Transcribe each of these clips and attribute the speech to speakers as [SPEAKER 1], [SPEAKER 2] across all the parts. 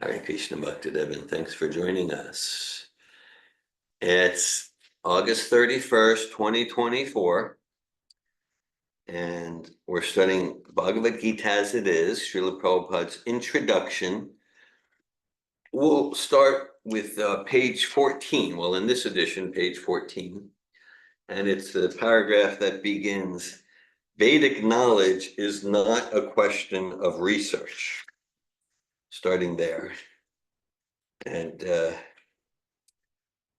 [SPEAKER 1] Hare Krishna Bhaktidevan, thanks for joining us. It's August 31st, 2024, and we're studying Bhagavad Gita as it is, Srila Prabhupada's introduction. We'll start with page 14, well, in this edition, page 14, and it's the paragraph that begins, Vedic knowledge is not a question of research. Starting there. And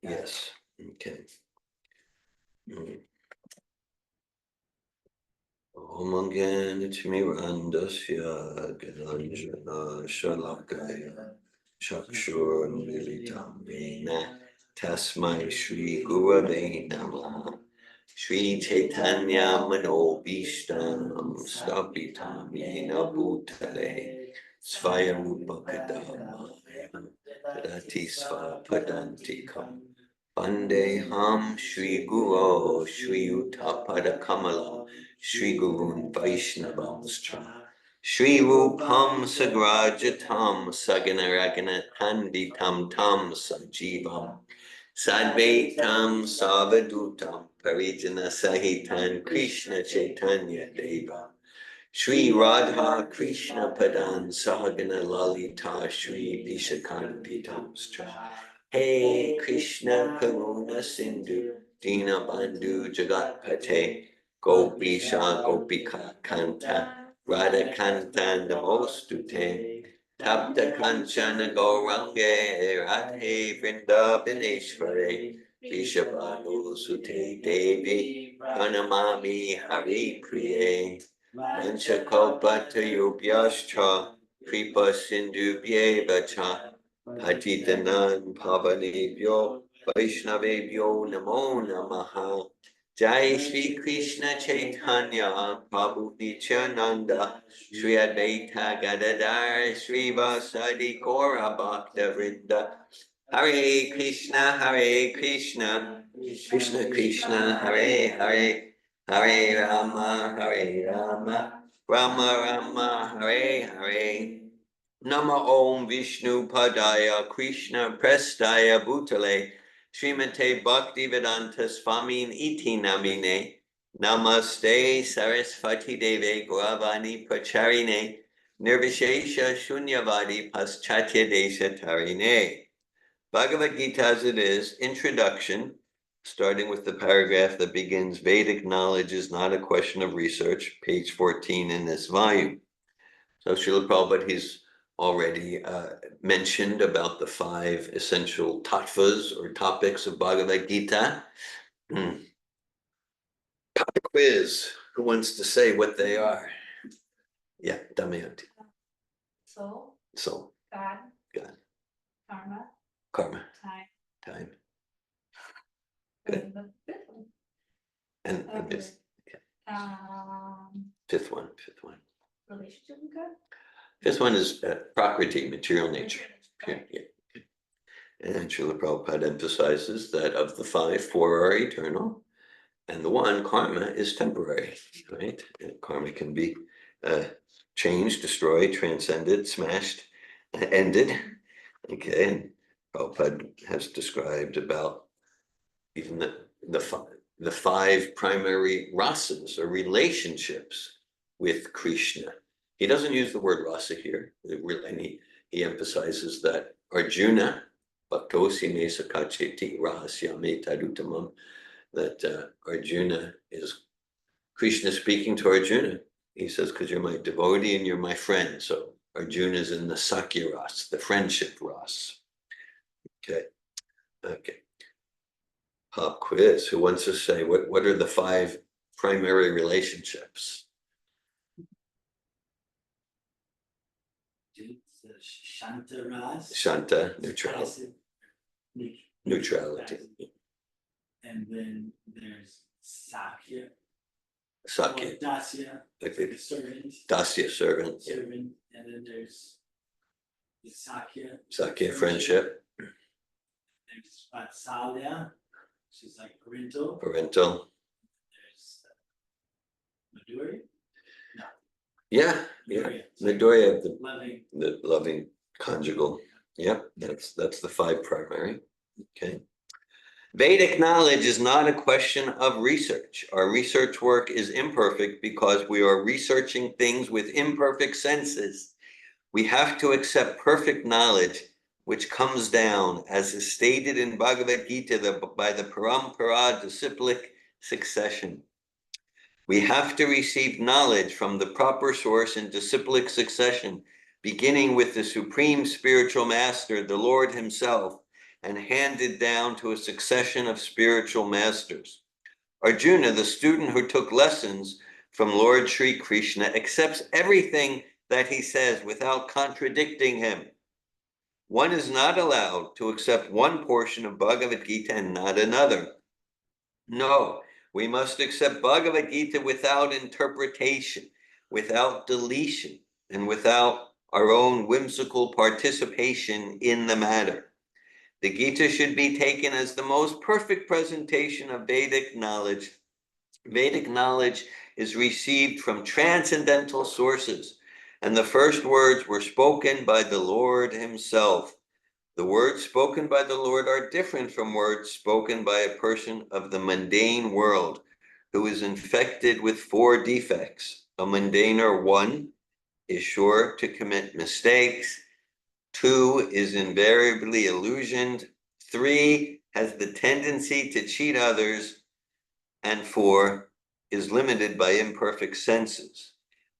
[SPEAKER 1] yes, okay. Om Ganachmirandasya Gananjana Shalakaya Chakshur Militam Vena Tasmai Shri Gurave Namah Shri Chaitanya Mano Bhishtam Stapitam Yena Bhutale Svayam Kadama Tadati Sva Padantikam Vandeham Shri Guru Shri Uttapada Kamala Shri Gurun Vaishnavamscha Shri Rupam Sagrajatam Saganaraganatanditam Tam Sajivam Sadvaitam Savadutam Parijana Sahitan Krishna Chaitanya Deva Shri Radha Krishna Padan Sahagana Lalita Shri Vishakanditamscha Hey Krishna Karuna Sindhu Dina Bandhu Jagatpate Gopisha Gopika Kanta Radha Kanta Namostute Tapta Kanchana Gaurange Radhe Vrindavaneshware Vishabhanu Sute Devi Pranamami Hari Priye Vanchakopatayubhyascha Kripa Sindhubhyeva cha Patitanan Pavanebhyo Vaishnavebhyo Namo Namaha Jai Shri Krishna Chaitanya Prabhu Nityananda Shri Advaita Gadadhar Shri Vasadi Gaura Bhakta Vrinda Hare Krishna Krishna Krishna Hare Hare Hare Rama, Rama Rama, Hare Hare. Nama Om Vishnu Padaya Krishna Prestaya Bhutale Srimate Bhaktivedanta Swamin Iti Namine Namaste Sarasvati Deve Gauravani Pracharine Nirvishesha Shunyavadi Paschatya Desha Tarine. Bhagavad Gita as it is, introduction, starting with the paragraph that begins, Vedic knowledge is not a question of research, page 14 in this volume. So Srila Prabhupada, he's already mentioned about the 5 essential tattvas or topics of Bhagavad Gita. Pop quiz, who wants to say what they are? Yeah, Damayanti. Soul. God. Karma. Time. Good. And the fifth one.
[SPEAKER 2] Relationship with God?
[SPEAKER 1] Fifth one is prakriti, material nature. Yeah. And Srila Prabhupada emphasizes that of the 5, 4 are eternal, and the 1, karma, is temporary, right? And karma can be changed, destroyed, transcended, smashed, ended. Okay, and Prabhupada has described about even the 5 primary rasas or relationships with Krishna. He doesn't use the word rasa here, and he emphasizes that Arjuna, Bhaktosi me sakacheti rahasyame tadutamam, that Arjuna is Krishna speaking to Arjuna. He says, because you're my devotee and you're my friend. So Arjuna is in the Sakya ras, the friendship ras. Okay. Pop quiz. Who wants to say what are the 5 primary relationships?
[SPEAKER 3] Shanta ras.
[SPEAKER 1] Shanta, neutrality. Neutrality.
[SPEAKER 3] And then there's Sakya.
[SPEAKER 1] Sakya.
[SPEAKER 3] Dasya.
[SPEAKER 1] Okay.
[SPEAKER 3] Servant.
[SPEAKER 1] Dasya, servant.
[SPEAKER 3] Servant. Yeah. And then there's the Sakya.
[SPEAKER 1] Sakya, friendship.
[SPEAKER 3] There's Vatsalya, which is like parental.
[SPEAKER 1] Parental.
[SPEAKER 3] There's Madhurya. No.
[SPEAKER 1] Yeah. Madhurya,
[SPEAKER 3] loving
[SPEAKER 1] the loving conjugal. Yep, that's the 5 primary. Okay. Vedic knowledge is not a question of research. Our research work is imperfect because we are researching things with imperfect senses. We have to accept perfect knowledge, which comes down, as is stated in Bhagavad Gita, by the parampara disciplic succession. We have to receive knowledge from the proper source in disciplic succession, beginning with the supreme spiritual master, the Lord himself, and handed down to a succession of spiritual masters. Arjuna, the student who took lessons from Lord Sri Krishna, accepts everything that he says without contradicting him. One is not allowed to accept one portion of Bhagavad Gita and not another. No, we must accept Bhagavad Gita without interpretation, without deletion, and without our own whimsical participation in the matter. The Gita should be taken as the most perfect presentation of Vedic knowledge. Vedic knowledge is received from transcendental sources, and the first words were spoken by the Lord himself. The words spoken by the Lord are different from words spoken by a person of the mundane world who is infected with 4 defects. A mundaner, 1, is sure to commit mistakes. 2, is invariably illusioned. 3, has the tendency to cheat others. And 4, is limited by imperfect senses.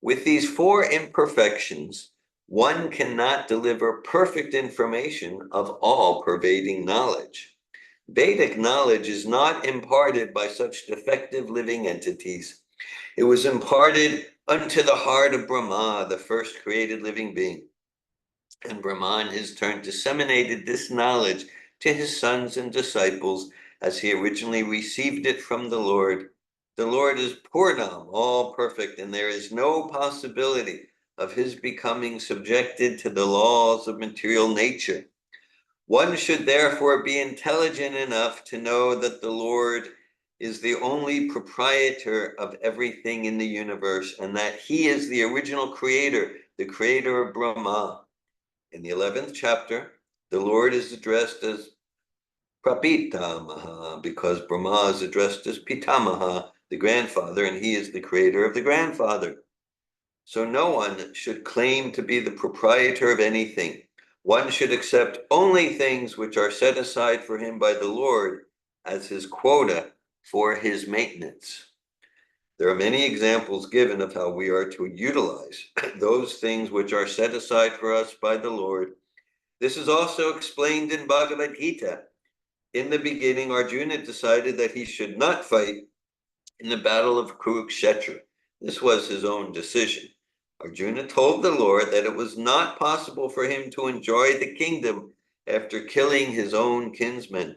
[SPEAKER 1] With these 4 imperfections, one cannot deliver perfect information of all pervading knowledge. Vedic knowledge is not imparted by such defective living entities. It was imparted unto the heart of Brahma, the first created living being. And Brahma, in his turn, disseminated this knowledge to his sons and disciples as he originally received it from the Lord. The Lord is Purnam, all perfect, and there is no possibility of his becoming subjected to the laws of material nature. One should therefore be intelligent enough to know that the Lord is the only proprietor of everything in the universe, and that he is the original creator, the creator of Brahma. In the 11th chapter, the Lord is addressed as Prapitamaha because Brahma is addressed as Pitamaha, the grandfather, and he is the creator of the grandfather. So no one should claim to be the proprietor of anything. One should accept only things which are set aside for him by the Lord as his quota for his maintenance. There are many examples given of how we are to utilize those things which are set aside for us by the Lord. This is also explained in Bhagavad Gita. In the beginning, Arjuna decided that he should not fight in the battle of Kurukshetra. This was his own decision. Arjuna told the Lord that it was not possible for him to enjoy the kingdom after killing his own kinsmen.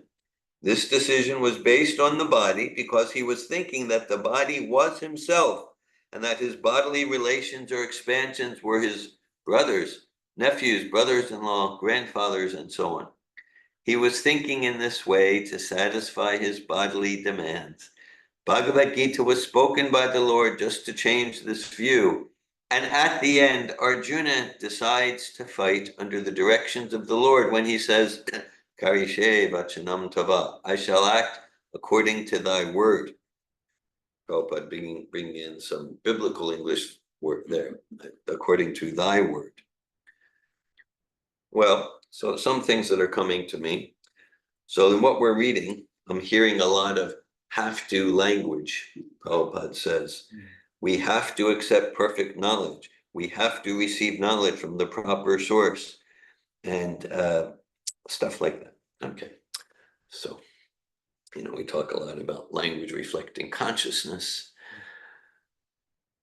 [SPEAKER 1] This decision was based on the body because he was thinking that the body was himself and that his bodily relations or expansions were his brothers, nephews, brothers-in-law, grandfathers, and so on. He was thinking in this way to satisfy his bodily demands. Bhagavad Gita was spoken by the Lord just to change this view. And at the end, Arjuna decides to fight under the directions of the Lord when he says, Karishe vachanam tava, I shall act according to thy word. Prabhupada bringing in some biblical English word there, according to thy word. Well, so some things that are coming to me. So in what we're reading, I'm hearing a lot of have to language, Prabhupada says. We have to accept perfect knowledge. We have to receive knowledge from the proper source and stuff like that. Okay, so, we talk a lot about language reflecting consciousness.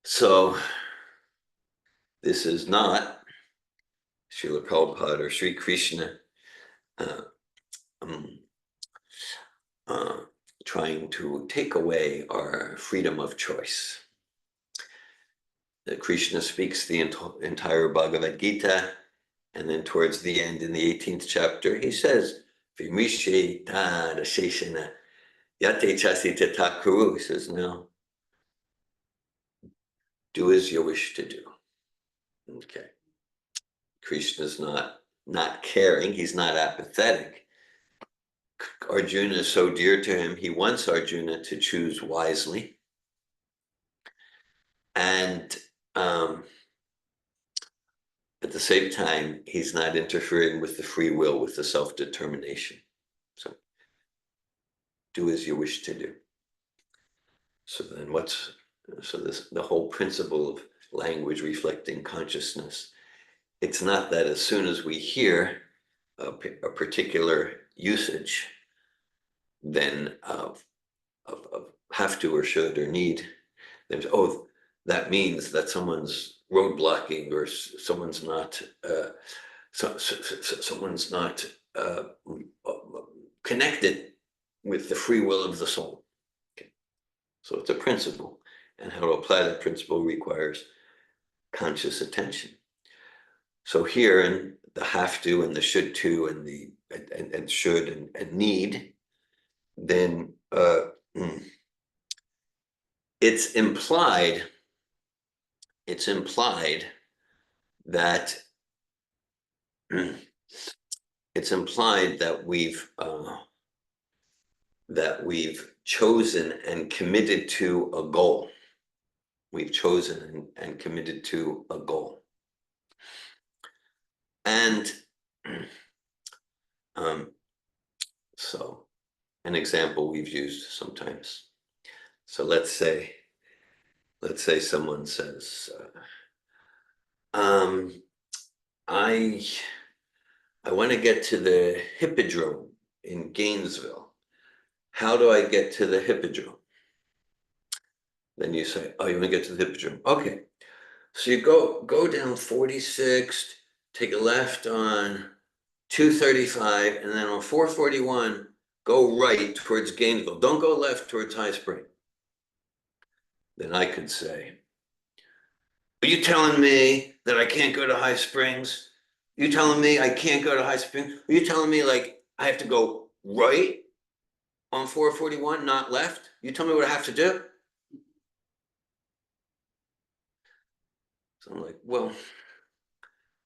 [SPEAKER 1] So this is not Srila Prabhupada or Sri Krishna trying to take away our freedom of choice. Krishna speaks the entire Bhagavad Gita, and then towards the end in the 18th chapter, he says, Vimishe tada sheshana yate chasita takuru. He says, no, do as you wish to do. Okay. Krishna's not not caring, he's not apathetic. Arjuna is so dear to him, he wants Arjuna to choose wisely. And at the same time, he's not interfering with the free will, with the self-determination. So do as you wish to do. So then the whole principle of language reflecting consciousness, it's not that as soon as we hear a particular usage, then of have to or should or need, then, oh, that means that someone's roadblocking or someone's not someone's not connected with the free will of the soul. Okay. So it's a principle, and how to apply that principle requires conscious attention. So here in the have to and the should to and the and should and need, then it's implied that we've chosen and committed to a goal. We've chosen and committed to a goal. And so an example we've used sometimes. So let's say someone says, I want to get to the Hippodrome in Gainesville. How do I get to the Hippodrome? Then you say, oh, you want to get to the Hippodrome? Okay. So you go down 46th, take a left on 235, and then on 441, go right towards Gainesville. Don't go left towards High Spring. Then I could say, are you telling me that I can't go to High Springs? Are you telling me I can't go to High Springs? Are you telling me like I have to go right on 441, not left? You tell me what I have to do? So I'm like, well,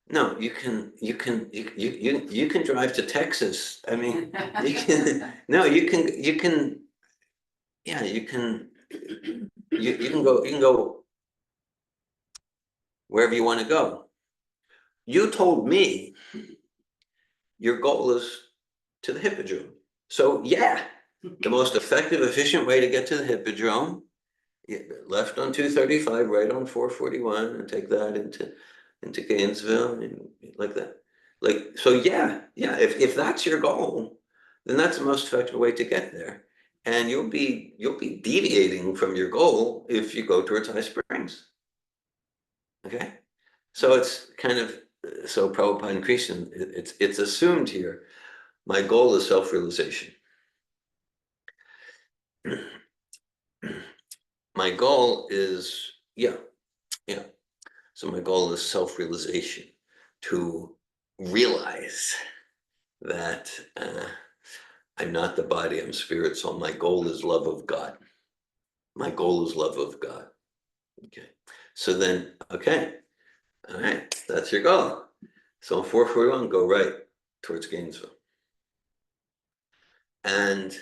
[SPEAKER 1] no, you can drive to Texas. I mean, you can yeah, you can go wherever you want to go. You told me your goal is to the Hippodrome. So yeah, the most effective, efficient way to get to the Hippodrome, left on 235, right on 441, and take that into Gainesville, and like that. Like, so yeah, if that's your goal, then that's the most effective way to get there. And you'll be deviating from your goal if you go towards High Springs. Okay? So it's kind of, so Prabhupada and Krishna, it's assumed here, my goal is self-realization. My goal is, yeah. So my goal is self-realization, to realize that I'm not the body, I'm spirit soul. My goal is love of God. My goal is love of God. Okay. So then, okay. All right. That's your goal. So on 441, go right towards Gainesville. And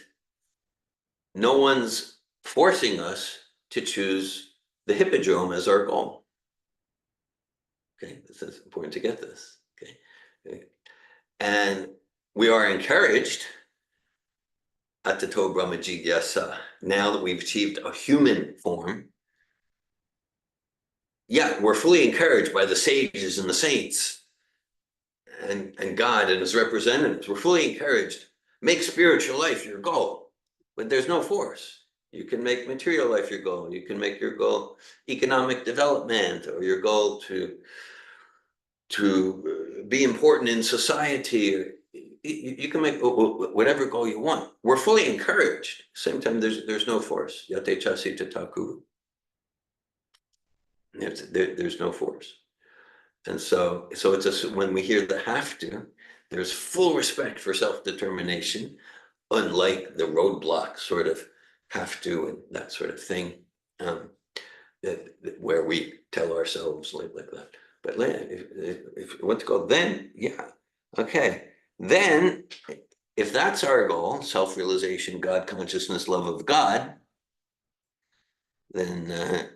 [SPEAKER 1] no one's forcing us to choose the Hippodrome as our goal. Okay. This is important to get this. Okay. And we are encouraged, Atato Brahma Jigyasa, now that we've achieved a human form, yeah, we're fully encouraged by the sages and the saints and God and his representatives. We're fully encouraged. Make spiritual life your goal, but there's no force. You can make material life your goal. You can make your goal economic development, or your goal to be important in society. You can make whatever goal you want. We're fully encouraged. Same time, there's no force. Yate chasi tataku. There's no force. And so it's when we hear the have to, there's full respect for self-determination, unlike the roadblock sort of have to and that sort of thing, where we tell ourselves like that. But if you want to go, then yeah, Okay, then if that's our goal, self-realization, God consciousness, love of God, then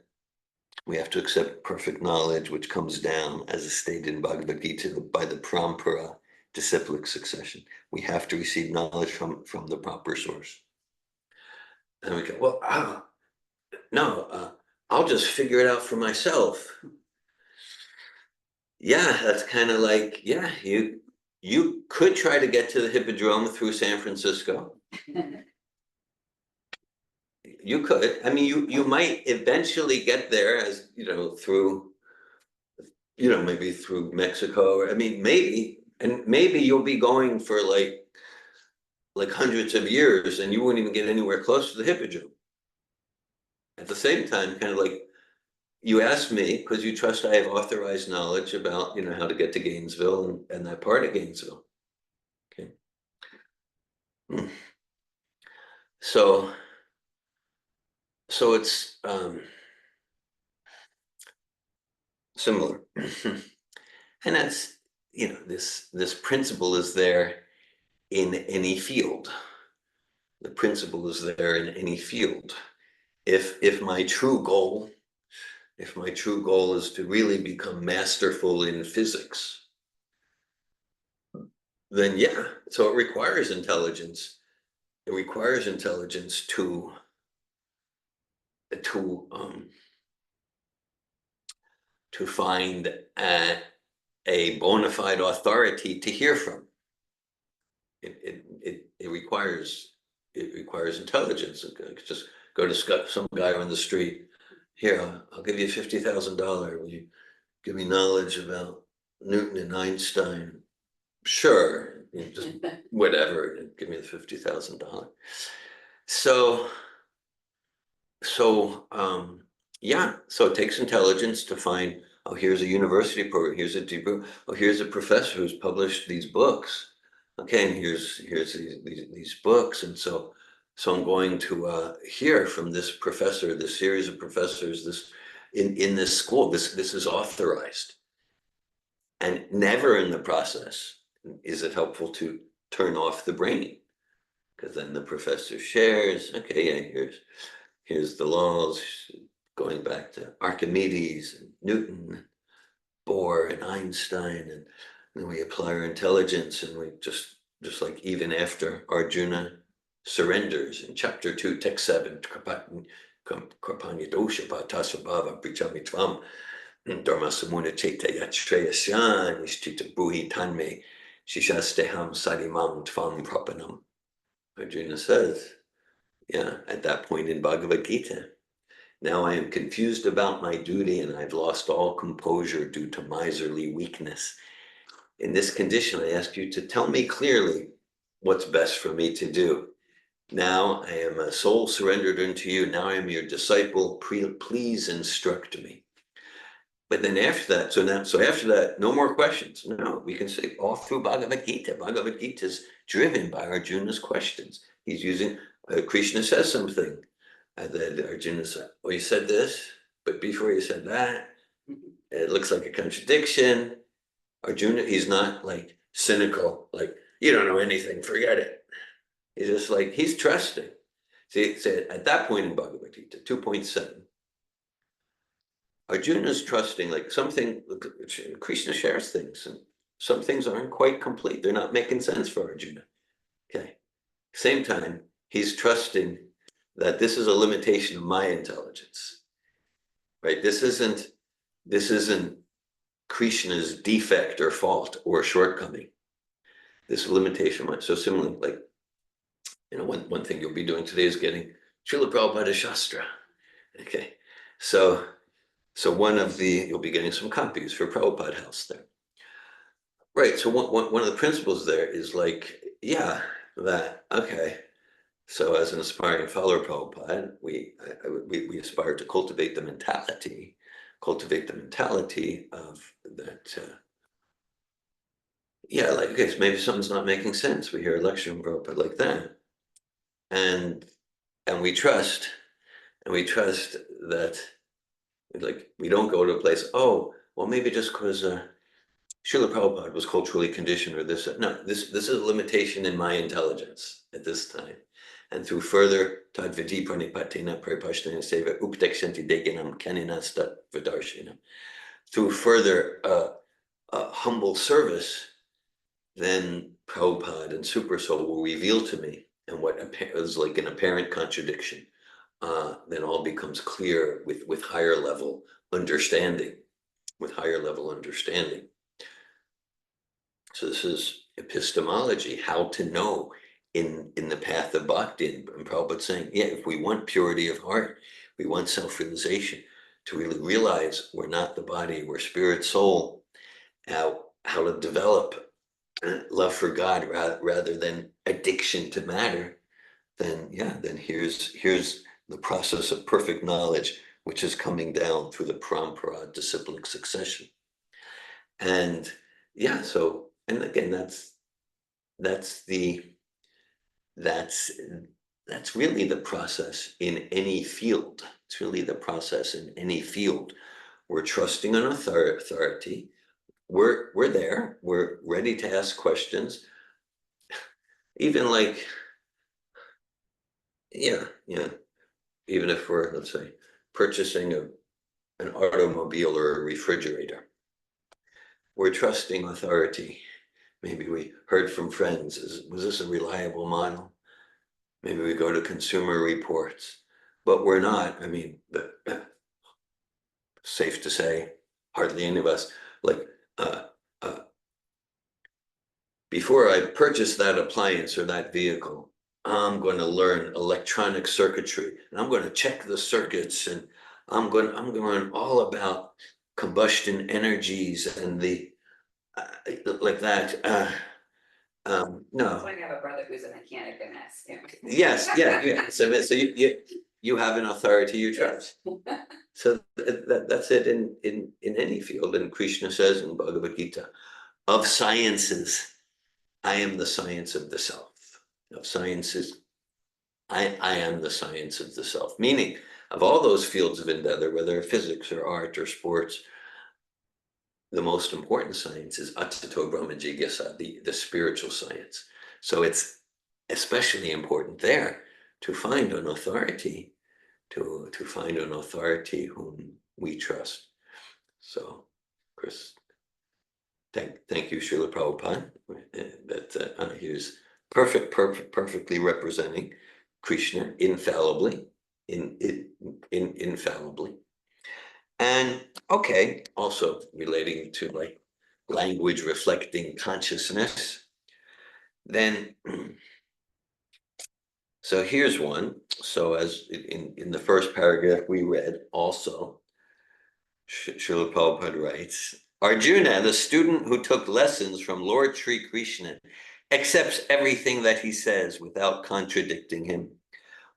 [SPEAKER 1] we have to accept perfect knowledge, which comes down, as is stated in Bhagavad Gita, by the parampara, disciplic succession. We have to receive knowledge from the proper source. And we go, well, no, I'll just figure it out for myself. Yeah, that's kind of like, yeah, you could try to get to the Hippodrome through San Francisco. You could. I mean, you might eventually get there, as you know, through, maybe through Mexico, or I mean, maybe, and maybe you'll be going for like hundreds of years, and you wouldn't even get anywhere close to the Hippodrome. At the same time, kind of like you asked me, because you trust I have authorized knowledge about, how to get to Gainesville and that part of Gainesville. Okay. So it's similar. And that's, this principle is there in any field. The principle is there in any field. If my true goal is to really become masterful in physics, then yeah, so it requires intelligence. It requires intelligence to find a bona fide authority to hear from. It requires intelligence. Just go to some guy on the street. Here, I'll give you $50,000. Will you give me knowledge about Newton and Einstein? Sure, just whatever. Give me the $50,000. So yeah. So it takes intelligence to find. Oh, here's a university program. Here's a deeper. Oh, here's a professor who's published these books. Okay, and here's these books, and so I'm going to hear from this professor, this series of professors, this in this school. This is authorized, and never in the process is it helpful to turn off the brain, because then the professor shares. Okay, yeah, here's the laws, going back to Archimedes and Newton, Bohr and Einstein, and then we apply our intelligence, and we just like even after Arjuna surrenders in chapter 2, text 7, Krapanya dosha patasabhava prichamitvam dharma samuna cheta yatreyasyan ishtita buhi tanme shishasteham sadimam tvam prapanam. Arjuna says, yeah, at that point in Bhagavad Gita, now I am confused about my duty, and I've lost all composure due to miserly weakness. In this condition, I ask you to tell me clearly what's best for me to do. Now I am a soul surrendered unto you. Now I am your disciple. Please instruct me. But then after that, so after that, no more questions. No, we can say all through Bhagavad Gita. Bhagavad Gita is driven by Arjuna's questions. He's using, Krishna says something. And then Arjuna said, well, you said this, but before you said that, it looks like a contradiction. Arjuna, he's not like cynical, like, you don't know anything, forget it. He's just like, he's trusting. See, at that point in Bhagavad Gita, 2.7, Arjuna's trusting, like something, Krishna shares things, and some things aren't quite complete. They're not making sense for Arjuna. Okay. Same time, he's trusting that this is a limitation of my intelligence, right? This isn't Krishna's defect or fault or shortcoming. This is a limitation. So similarly, like, one thing you'll be doing today is getting Srila Prabhupada Shastra. Okay, so you'll be getting some copies for Prabhupada House there. Right, so one of the principles there is like, yeah, that, okay, so as an aspiring follower of Prabhupada, we aspire to cultivate the mentality of that, yeah, like, okay, so maybe something's not making sense. We hear a lecture from Prabhupada like that. And we trust that, like, we don't go to a place, oh, well, maybe just because Srila Prabhupada was culturally conditioned or this, no, this is a limitation in my intelligence at this time. And through further tadvidi pranipatina paripashtana seva updekshanti deginam kaninastat vidarshina, through further humble service, then Prabhupada and Super Soul will reveal to me, and what is like an apparent contradiction, then all becomes clear with higher level understanding, with higher level understanding. So this is epistemology, how to know in the path of bhakti. And Prabhupada saying, yeah, if we want purity of heart, we want self-realization, to really realize we're not the body, we're spirit, soul, how to develop love for God rather than addiction to matter, then yeah, then here's the process of perfect knowledge, which is coming down through the parampara disciplic succession. And yeah, so, and again, that's really the process in any field. It's really the process in any field. We're trusting an authority. We're there. We're ready to ask questions. Even like, yeah. Even if we're, let's say, purchasing an automobile or a refrigerator, we're trusting authority. Maybe we heard from friends, was this a reliable model? Maybe we go to Consumer Reports, but we're not. I mean, safe to say, hardly any of us, like, before I purchase that appliance or that vehicle, I'm going to learn electronic circuitry, and I'm going to check the circuits, and I'm going to learn all about combustion energies and the like that.
[SPEAKER 4] That's
[SPEAKER 1] No.
[SPEAKER 4] why I have a brother who's a mechanic and ask him.
[SPEAKER 1] Yes, yeah. So you have an authority you trust. So that's it in any field. And Krishna says in Bhagavad Gita, of sciences, I am the science of the self. Of sciences, I am the science of the self. Meaning, of all those fields of endeavor, whether physics or art or sports, the most important science is Atato Brahma Jigyasa, the spiritual science. So it's especially important there to find an authority, to find an authority whom we trust. So, Chris, thank you, Srila Prabhupada, that he perfectly representing Krishna infallibly, infallibly. And okay, also relating to like language reflecting consciousness, then so here's one. So as in the first paragraph we read, also Srila Prabhupada writes, Arjuna, the student who took lessons from Lord Sri Krishna, accepts everything that he says without contradicting him.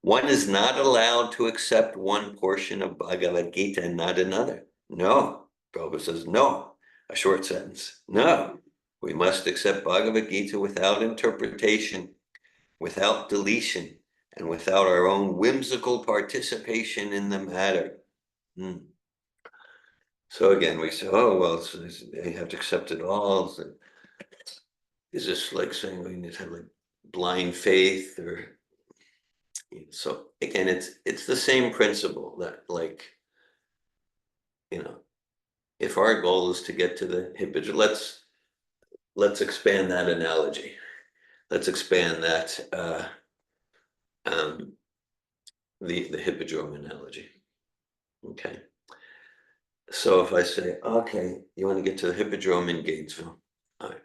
[SPEAKER 1] One is not allowed to accept one portion of Bhagavad Gita and not another. No. Prabhupada says, no. A short sentence. No. We must accept Bhagavad Gita without interpretation, without deletion, and without our own whimsical participation in the matter. So again, we say, oh, well, so they have to accept it all. So is this like saying we need to have like blind faith or? So again, it's the same principle that, like, if our goal is to get to the hippodrome, let's expand that analogy. Let's expand that the hippodrome analogy. Okay. So if I say, okay, you want to get to the hippodrome in Gatesville, all right.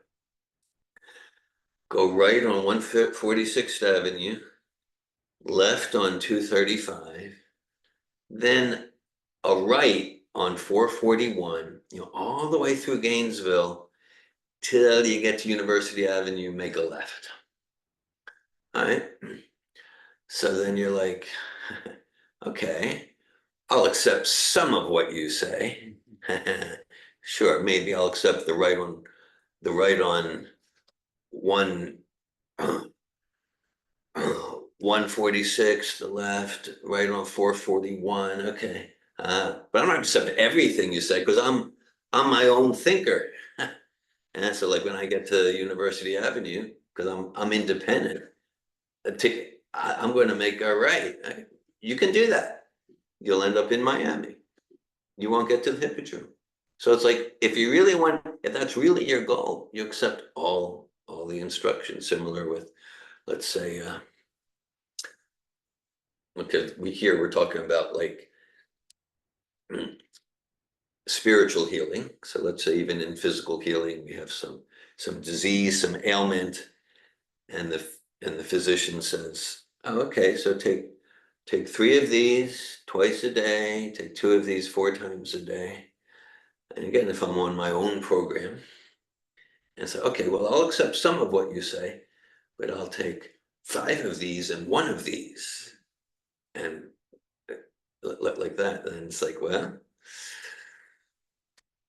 [SPEAKER 1] Go right on 146th Avenue, left on 235, then a right on 441, all the way through Gainesville till you get to University Avenue, make a left. All right. So then you're like, okay, I'll accept some of what you say. Sure, maybe I'll accept the right on one 146, the left, right on 441. Okay. But I'm not accepting everything you say because I'm my own thinker. And so like when I get to University Avenue, because I'm independent, I'm going to make a right. You can do that. You'll end up in Miami. You won't get to the Hippodrome. So it's like, if you really want, if that's really your goal, you accept all the instructions, similar with, let's say, because we're talking about like spiritual healing. So let's say even in physical healing, we have some disease, some ailment, and the physician says, oh, okay, so take 3 of these twice a day, take 2 of these 4 times a day. And again, if I'm on my own program, and say, okay, well, I'll accept some of what you say, but I'll take 5 of these and 1 of these, and like that. And it's like, well,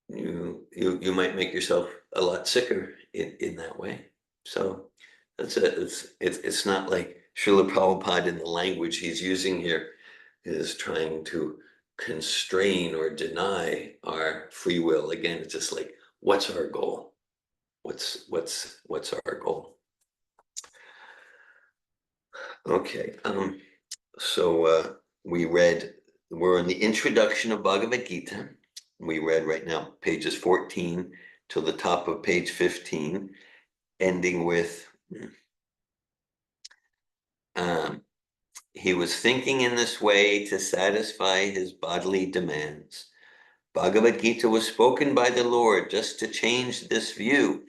[SPEAKER 1] you might make yourself a lot sicker in that way. So that's it. It's not like Srila Prabhupada, in the language he's using here, is trying to constrain or deny our free will. Again, it's just like, what's our goal? What's our goal? Okay, so we're in the introduction of Bhagavad Gita. We read right now pages 14 to the top of page 15, ending with, he was thinking in this way to satisfy his bodily demands. Bhagavad Gita was spoken by the Lord just to change this view.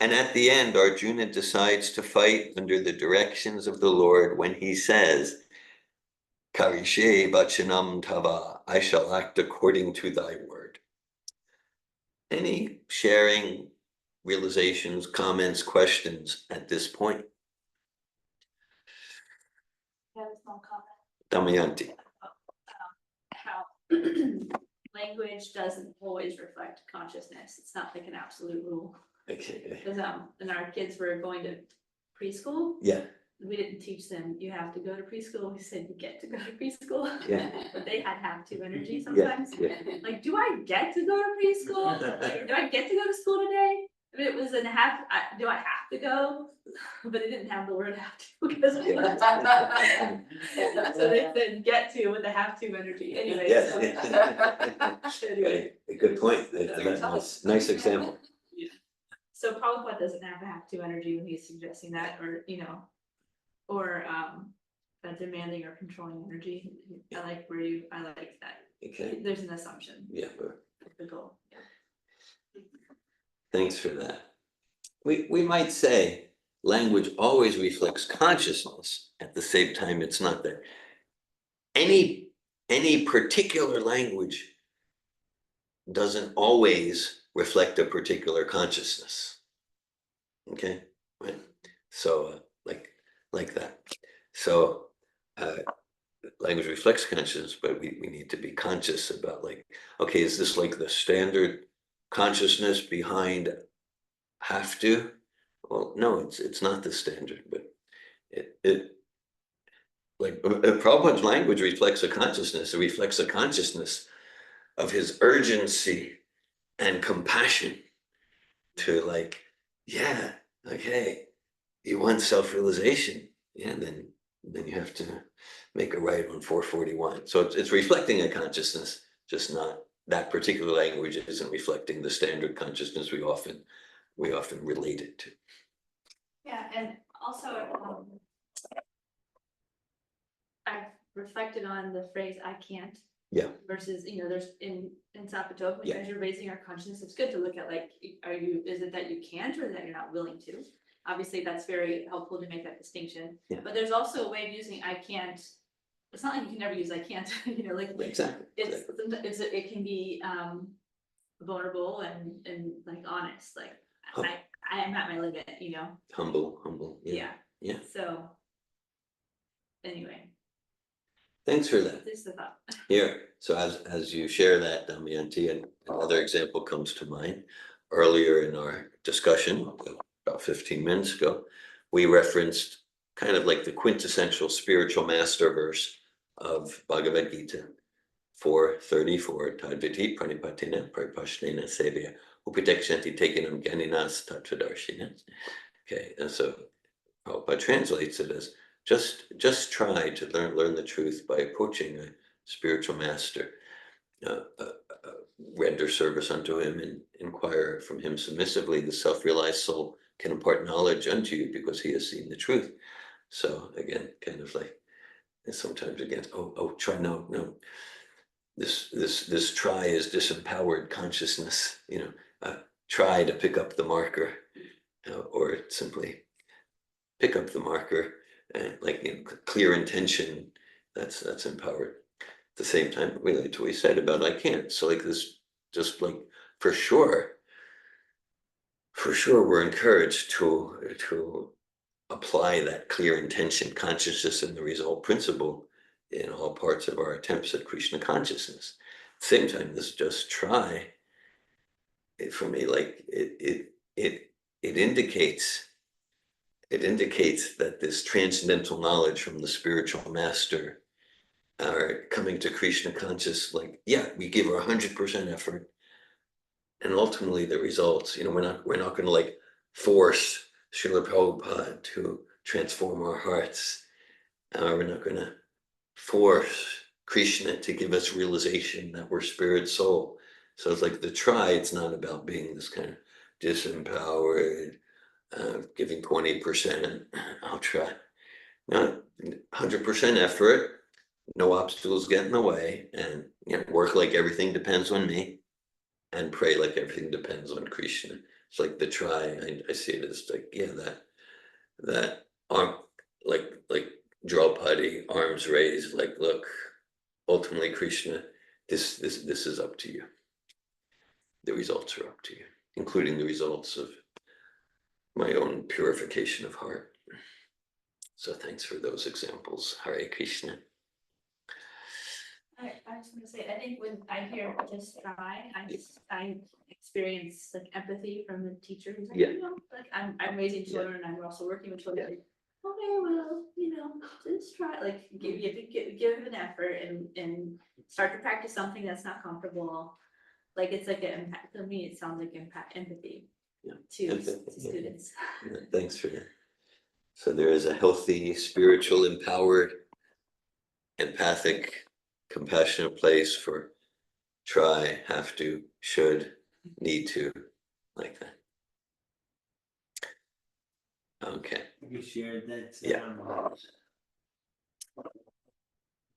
[SPEAKER 1] And at the end, Arjuna decides to fight under the directions of the Lord when he says, Karishe vachanam tava, I shall act according to thy word. Any sharing, realizations, comments, questions at this point?
[SPEAKER 2] I have a small comment
[SPEAKER 1] Damayanti.
[SPEAKER 2] about how language doesn't always reflect consciousness. It's not like an absolute rule.
[SPEAKER 1] Okay.
[SPEAKER 2] Because when our kids were going to preschool,
[SPEAKER 1] Yeah.
[SPEAKER 2] we didn't teach them you have to go to preschool. We said you get to go to preschool.
[SPEAKER 1] Yeah.
[SPEAKER 2] But they had have to energy
[SPEAKER 1] Yeah.
[SPEAKER 2] sometimes.
[SPEAKER 1] Yeah.
[SPEAKER 2] Like, do I get to go to preschool? Like, do I get to go to school today? I mean, it was in do I have to go? But it didn't have the word have to because we
[SPEAKER 1] Yeah.
[SPEAKER 2] so they said get to with the have to energy. Anyway,
[SPEAKER 1] Yes.
[SPEAKER 2] so, anyway.
[SPEAKER 1] Good point. Nice example.
[SPEAKER 2] So Prabhupada doesn't have a have to energy when he's suggesting that, or or a demanding or controlling energy. I like that.
[SPEAKER 1] Okay.
[SPEAKER 2] There's an assumption.
[SPEAKER 1] Yeah.
[SPEAKER 2] Of the goal. Yeah.
[SPEAKER 1] Thanks for that. We might say language always reflects consciousness. At the same time, it's not that any particular language doesn't always reflect a particular consciousness. Okay, right. So like that. So language reflects consciousness, but we need to be conscious about, like, okay, is this like the standard consciousness behind have to? Well, no, it's not the standard, but it like Prabhupada's language reflects a consciousness. It reflects a consciousness of his urgency and compassion to, like, yeah, okay, you want self-realization, yeah, then you have to make a right on 441. So it's reflecting a consciousness, just not that particular language isn't reflecting the standard consciousness we often relate it to.
[SPEAKER 2] Yeah, and also I've reflected on the phrase "I can't."
[SPEAKER 1] Yeah.
[SPEAKER 2] Versus, there's in Sapatova,
[SPEAKER 1] Yeah.
[SPEAKER 2] as you're raising our consciousness, it's good to look at, like, is it that you can't or that you're not willing to? Obviously, that's very helpful to make that distinction.
[SPEAKER 1] Yeah.
[SPEAKER 2] But there's also a way of using "I can't." It's not like you can never use "I can't," like
[SPEAKER 1] Exactly.
[SPEAKER 2] it can be vulnerable and like honest, like I am at my limit,
[SPEAKER 1] Humble. Yeah. Yeah.
[SPEAKER 2] So anyway,
[SPEAKER 1] Thanks for that.
[SPEAKER 2] this is the thought.
[SPEAKER 1] Here, so as you share that, Damayanti, and another example comes to mind. Earlier in our discussion, about 15 minutes ago, we referenced kind of like the quintessential spiritual master verse of Bhagavad Gita, 4:34, Tadviti Pranipatina Pripashnena Sevya Upadekshenti tekinam ganinas tattvadarshina. Okay, and so Prabhupada translates it as just try to learn the truth by approaching a spiritual master, render service unto him and inquire from him submissively. The self-realized soul can impart knowledge unto you because he has seen the truth. So again, kind of like, and sometimes again, try, no. This try is disempowered consciousness, try to pick up the marker, or simply pick up the marker, and clear intention, that's empowered. At the same time, related to what he said about I can't. So like this, just like for sure we're encouraged to apply that clear intention consciousness and the result principle in all parts of our attempts at Krishna consciousness. At the same time, this just try, for me, like it indicates that this transcendental knowledge from the spiritual master are coming to Krishna conscious, like, yeah, we give our 100% effort, and ultimately the results, we're not going to like force Srila Prabhupada to transform our hearts. We're not going to force Krishna to give us realization that we're spirit soul. So it's like the try, it's not about being this kind of disempowered, giving 20%, I'll try. No, 100% effort, no obstacles get in the way, and work like everything depends on me, and pray like everything depends on Krishna. It's like the try. I see it as like, yeah, that arm, like Draupadi, arms raised, like, look, ultimately Krishna, this is up to you. The results are up to you, including the results of my own purification of heart. So thanks for those examples. Hare Krishna.
[SPEAKER 2] I was gonna say, I think when I hear just try, I experience like empathy from the teacher who's like,
[SPEAKER 1] Yeah.
[SPEAKER 2] like I'm raising children and I'm also working with children. Like, okay, well, just try, like give an effort and start to practice something that's not comfortable. Like it's like an impact, to me, it sounds like empathy to students.
[SPEAKER 1] Yeah, thanks for that. So there is a healthy, spiritual, empowered, empathic, compassionate place for try, have to, should, need to, like that. Okay.
[SPEAKER 3] We shared that.
[SPEAKER 1] Yeah.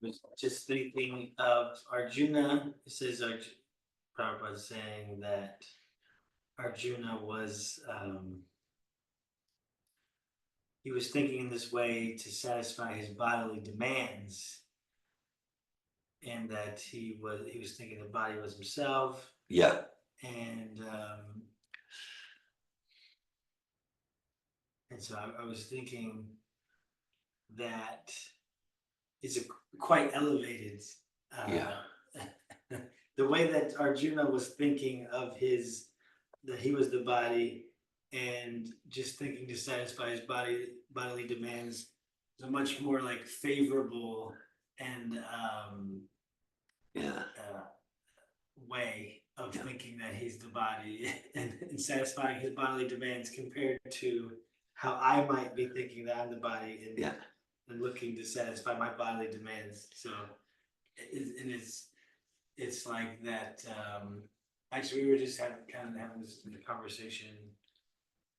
[SPEAKER 3] Was just thinking of Arjuna. It says Prabhupada saying that Arjuna was he was thinking in this way to satisfy his bodily demands, and that he was thinking the body was himself.
[SPEAKER 1] Yeah.
[SPEAKER 3] And so I was thinking that is quite elevated. The way that Arjuna was thinking of that he was the body, and just thinking to satisfy his bodily demands, is a much more like favorable and way of thinking that he's the body and satisfying his bodily demands, compared to how I might be thinking that I'm the body and looking to satisfy my bodily demands. So it's like that. Actually, we were just having this conversation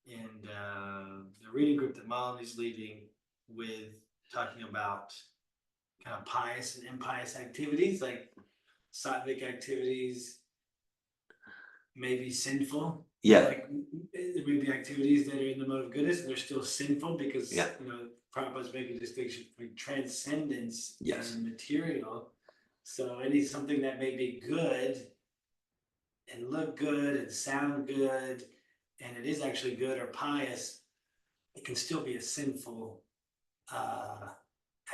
[SPEAKER 3] in the reading group that Malini's leading, with talking about kind of pious and impious activities, like sattvic activities may be sinful.
[SPEAKER 1] Yeah.
[SPEAKER 3] Like there may be activities that are in the mode of goodness and they're still sinful, because Prabhupada's making a distinction between transcendence and material. So something that may be good and look good and sound good, and it is actually good or pious, it can still be a sinful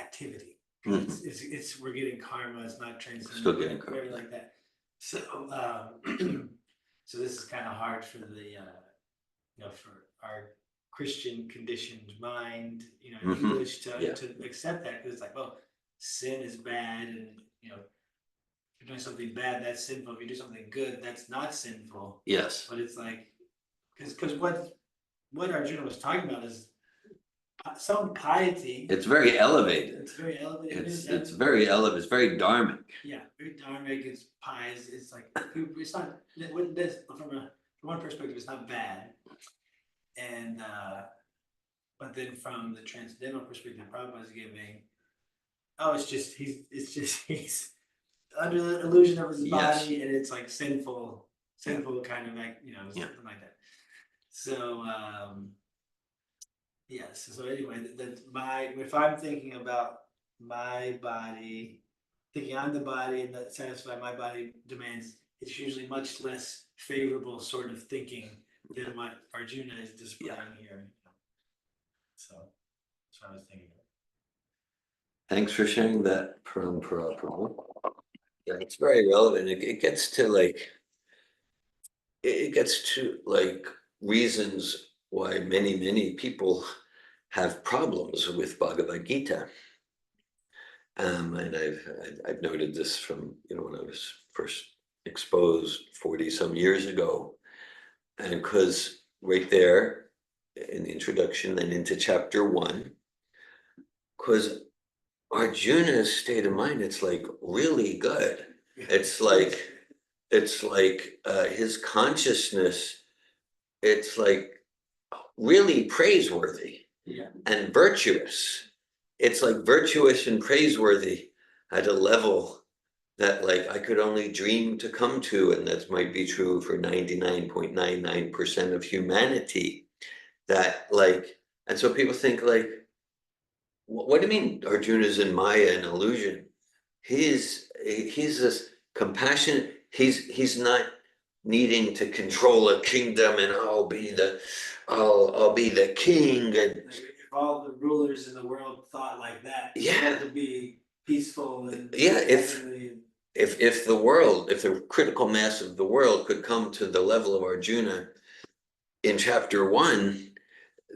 [SPEAKER 3] activity. It's we're getting karma. It's not transcendent.
[SPEAKER 1] Still getting karma,
[SPEAKER 3] like that. So so this is kind of hard for the for our Christian conditioned mind, English to accept that, because it's like, well, sin is bad, and you're doing something bad, that's sinful. If you do something good, that's not sinful.
[SPEAKER 1] Yes,
[SPEAKER 3] But it's like, because what Arjuna was talking about is some piety.
[SPEAKER 1] it's very elevated.
[SPEAKER 3] It's very elevated.
[SPEAKER 1] It's very elevated, it's very dharmic.
[SPEAKER 3] Yeah, very dharmic, it's pious, it's like, it's not, what this, from one perspective, it's not bad. And, but then from the transcendental perspective Prabhupada is giving, oh, he's under the illusion of his
[SPEAKER 1] Yes.
[SPEAKER 3] body, and it's like sinful kind of like,
[SPEAKER 1] Yeah.
[SPEAKER 3] something like that. So, yes, so anyway, if I'm thinking about my body, thinking I'm the body and that satisfy my body demands, it's usually much less favorable sort of thinking than what Arjuna is displaying here. So that's what I was thinking.
[SPEAKER 1] Thanks for sharing that, Prabhu. Yeah, it's very relevant. It gets to like, it gets to like reasons why many people have problems with Bhagavad Gita. And I've noted this from, when I was first exposed 40 some years ago. And because right there in the introduction and into chapter 1, because Arjuna's state of mind, it's like really good. It's like his consciousness, it's like really praiseworthy and virtuous. It's like virtuous and praiseworthy at a level that like I could only dream to come to, and that might be true for 99.99% of humanity. That like, and so people think like, what do you mean Arjuna's in Maya and illusion? He's this compassionate, he's not needing to control a kingdom and I'll be the king. And
[SPEAKER 3] if all the rulers in the world thought like that,
[SPEAKER 1] yeah,
[SPEAKER 3] to be peaceful and
[SPEAKER 1] if the critical mass of the world could come to the level of Arjuna in chapter 1,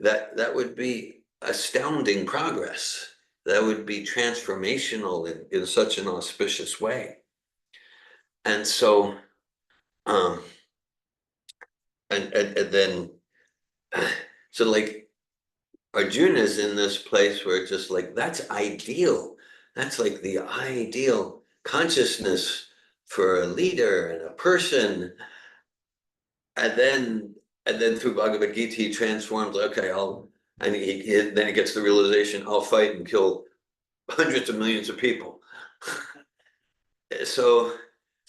[SPEAKER 1] that would be astounding progress. That would be transformational in such an auspicious way. And so, and then, so like Arjuna's in this place where it's just like, that's ideal. That's like the ideal consciousness for a leader and a person. And then through Bhagavad Gita, he transforms, okay, then he gets the realization, I'll fight and kill hundreds of millions of people. So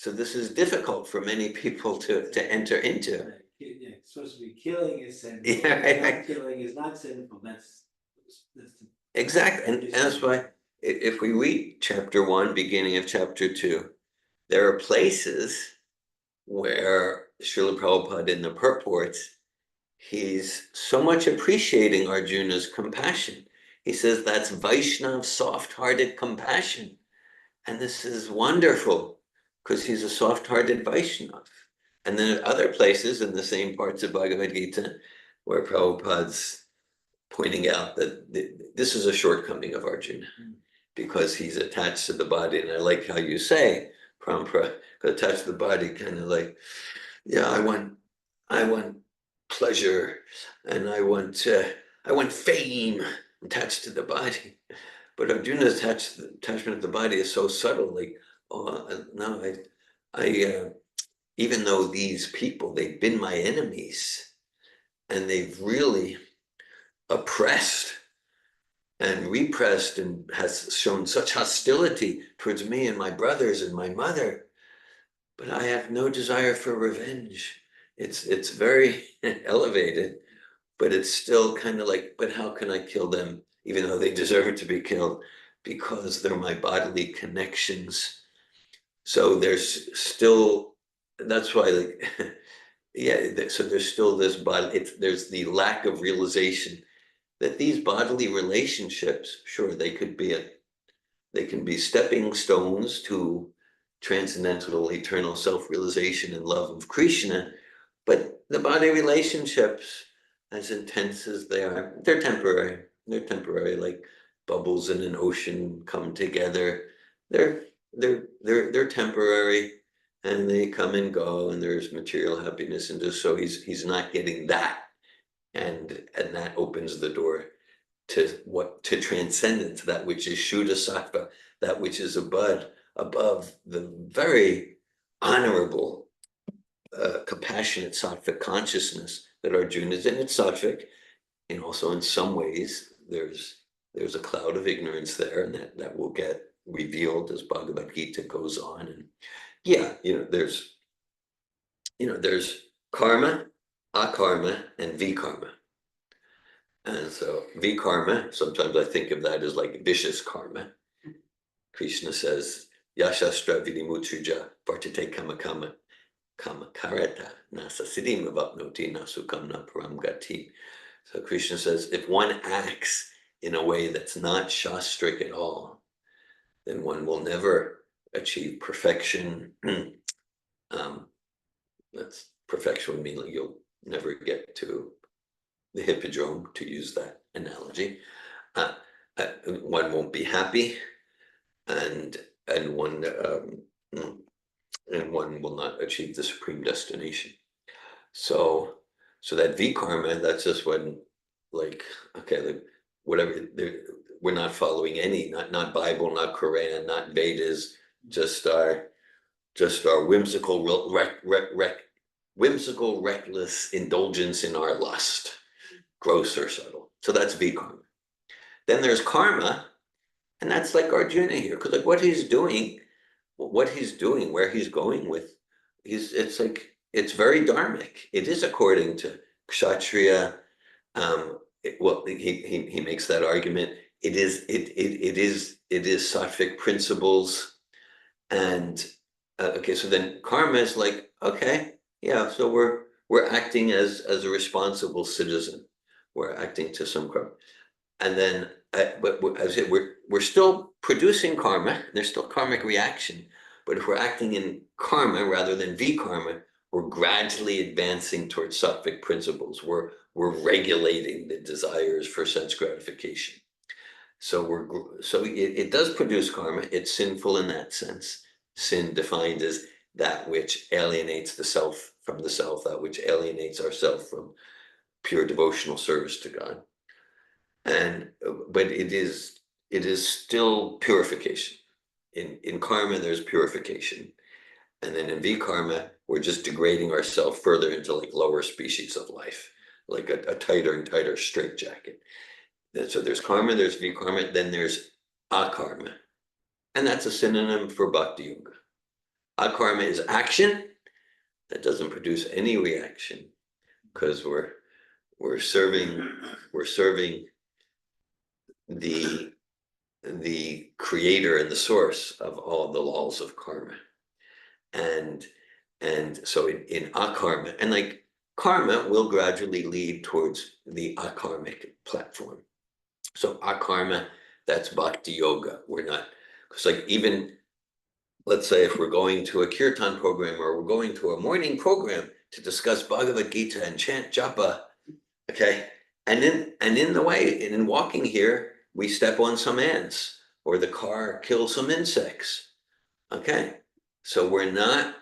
[SPEAKER 1] this is difficult for many people to enter into.
[SPEAKER 3] Yeah, it's supposed to be killing is sinful.
[SPEAKER 1] Yeah.
[SPEAKER 3] Killing is not sinful. That's
[SPEAKER 1] Exactly, and that's why if we read chapter 1, beginning of chapter 2, there are places where Srila Prabhupada in the purports, he's so much appreciating Arjuna's compassion. He says that's Vaishnav soft-hearted compassion. And this is wonderful because he's a soft-hearted Vaishnav. And then at other places in the same parts of Bhagavad Gita where Prabhupada's pointing out that this is a shortcoming of Arjuna because he's attached to the body. And I like how you say, Parampara, attached to the body, kind of like, yeah, I want pleasure and I want fame attached to the body. But Arjuna's attachment to the body is so subtle. Like, oh no, I even though these people, they've been my enemies, and they've really oppressed and repressed and has shown such hostility towards me and my brothers and my mother, but I have no desire for revenge. It's very elevated, but it's still kind of like, but how can I kill them, even though they deserve to be killed, because they're my bodily connections. So there's still, that's why like, yeah, so there's still this body, there's the lack of realization that these bodily relationships, sure, they can be stepping stones to transcendental eternal self-realization and love of Krishna, but the body relationships, as intense as they are, they're temporary. They're temporary, like bubbles in an ocean come together. They're they're temporary and they come and go and there's material happiness and just so he's not getting that. And that opens the door to transcendence, that which is Shuddha Sattva, that which is above the very honorable, compassionate sattvic consciousness that Arjuna is in. It's sattvic, and also in some ways there's a cloud of ignorance there, and that will get revealed as Bhagavad Gita goes on. And yeah, there's karma, akarma, and vikarma. And so vikarma, sometimes I think of that as like vicious karma. Krishna says, Yashastra vidimutsuja vartate kama kareta nasa siddhim vapnoti nasukam na param gati. So Krishna says, if one acts in a way that's not shastric at all, then one will never achieve perfection. That's perfection would mean like you'll never get to the hippodrome, to use that analogy. One won't be happy, and one will not achieve the supreme destination. So that vikarma, that's just when, like, okay, like whatever, we're not following any, not Bible, not Quran, not Vedas, just our whimsical reckless indulgence in our lust, gross or subtle. So that's vikarma. Then there's karma, and that's like Arjuna here, because like what he's doing, where he's going with, it's like, it's very dharmic. It is according to Kshatriya. He makes that argument. It is sattvic principles, and okay, so then karma is like, okay, yeah, so we're acting as a responsible citizen. We're acting to some karma, and then but as I said, we're still producing karma. There's still karmic reaction, but if we're acting in karma rather than vikarma, we're gradually advancing towards sattvic principles. We're regulating the desires for sense gratification. So it does produce karma. It's sinful in that sense. Sin defined as that which alienates the self from the self, that which alienates ourself from pure devotional service to God. But it is still purification. In karma, there's purification. And then in vikarma, we're just degrading ourselves further into like lower species of life, like a tighter and tighter straitjacket. So there's karma, there's vikarma, then there's akarma. And that's a synonym for bhakti yoga. Akarma is action that doesn't produce any reaction, because we're serving the creator and the source of all the laws of karma. And so in akarma, and like karma will gradually lead towards the akarmic platform. So akarma, that's bhakti yoga. We're not, because like even, let's say if we're going to a kirtan program or we're going to a morning program to discuss Bhagavad Gita and chant japa, okay, and in the way, in walking here, we step on some ants or the car kills some insects, okay, so we're not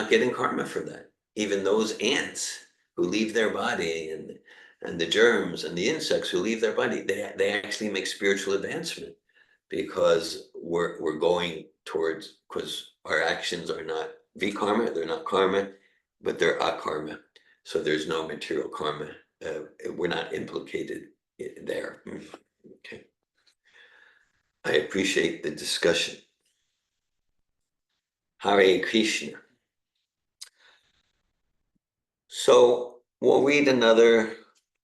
[SPEAKER 1] getting karma for that. Even those ants who leave their body and the germs and the insects who leave their body, they actually make spiritual advancement, because we're going towards, because our actions are not vikarma, they're not karma, but they're akarma. So there's no material karma. We're not implicated there. Okay. I appreciate the discussion. Hare Krishna. So we'll read another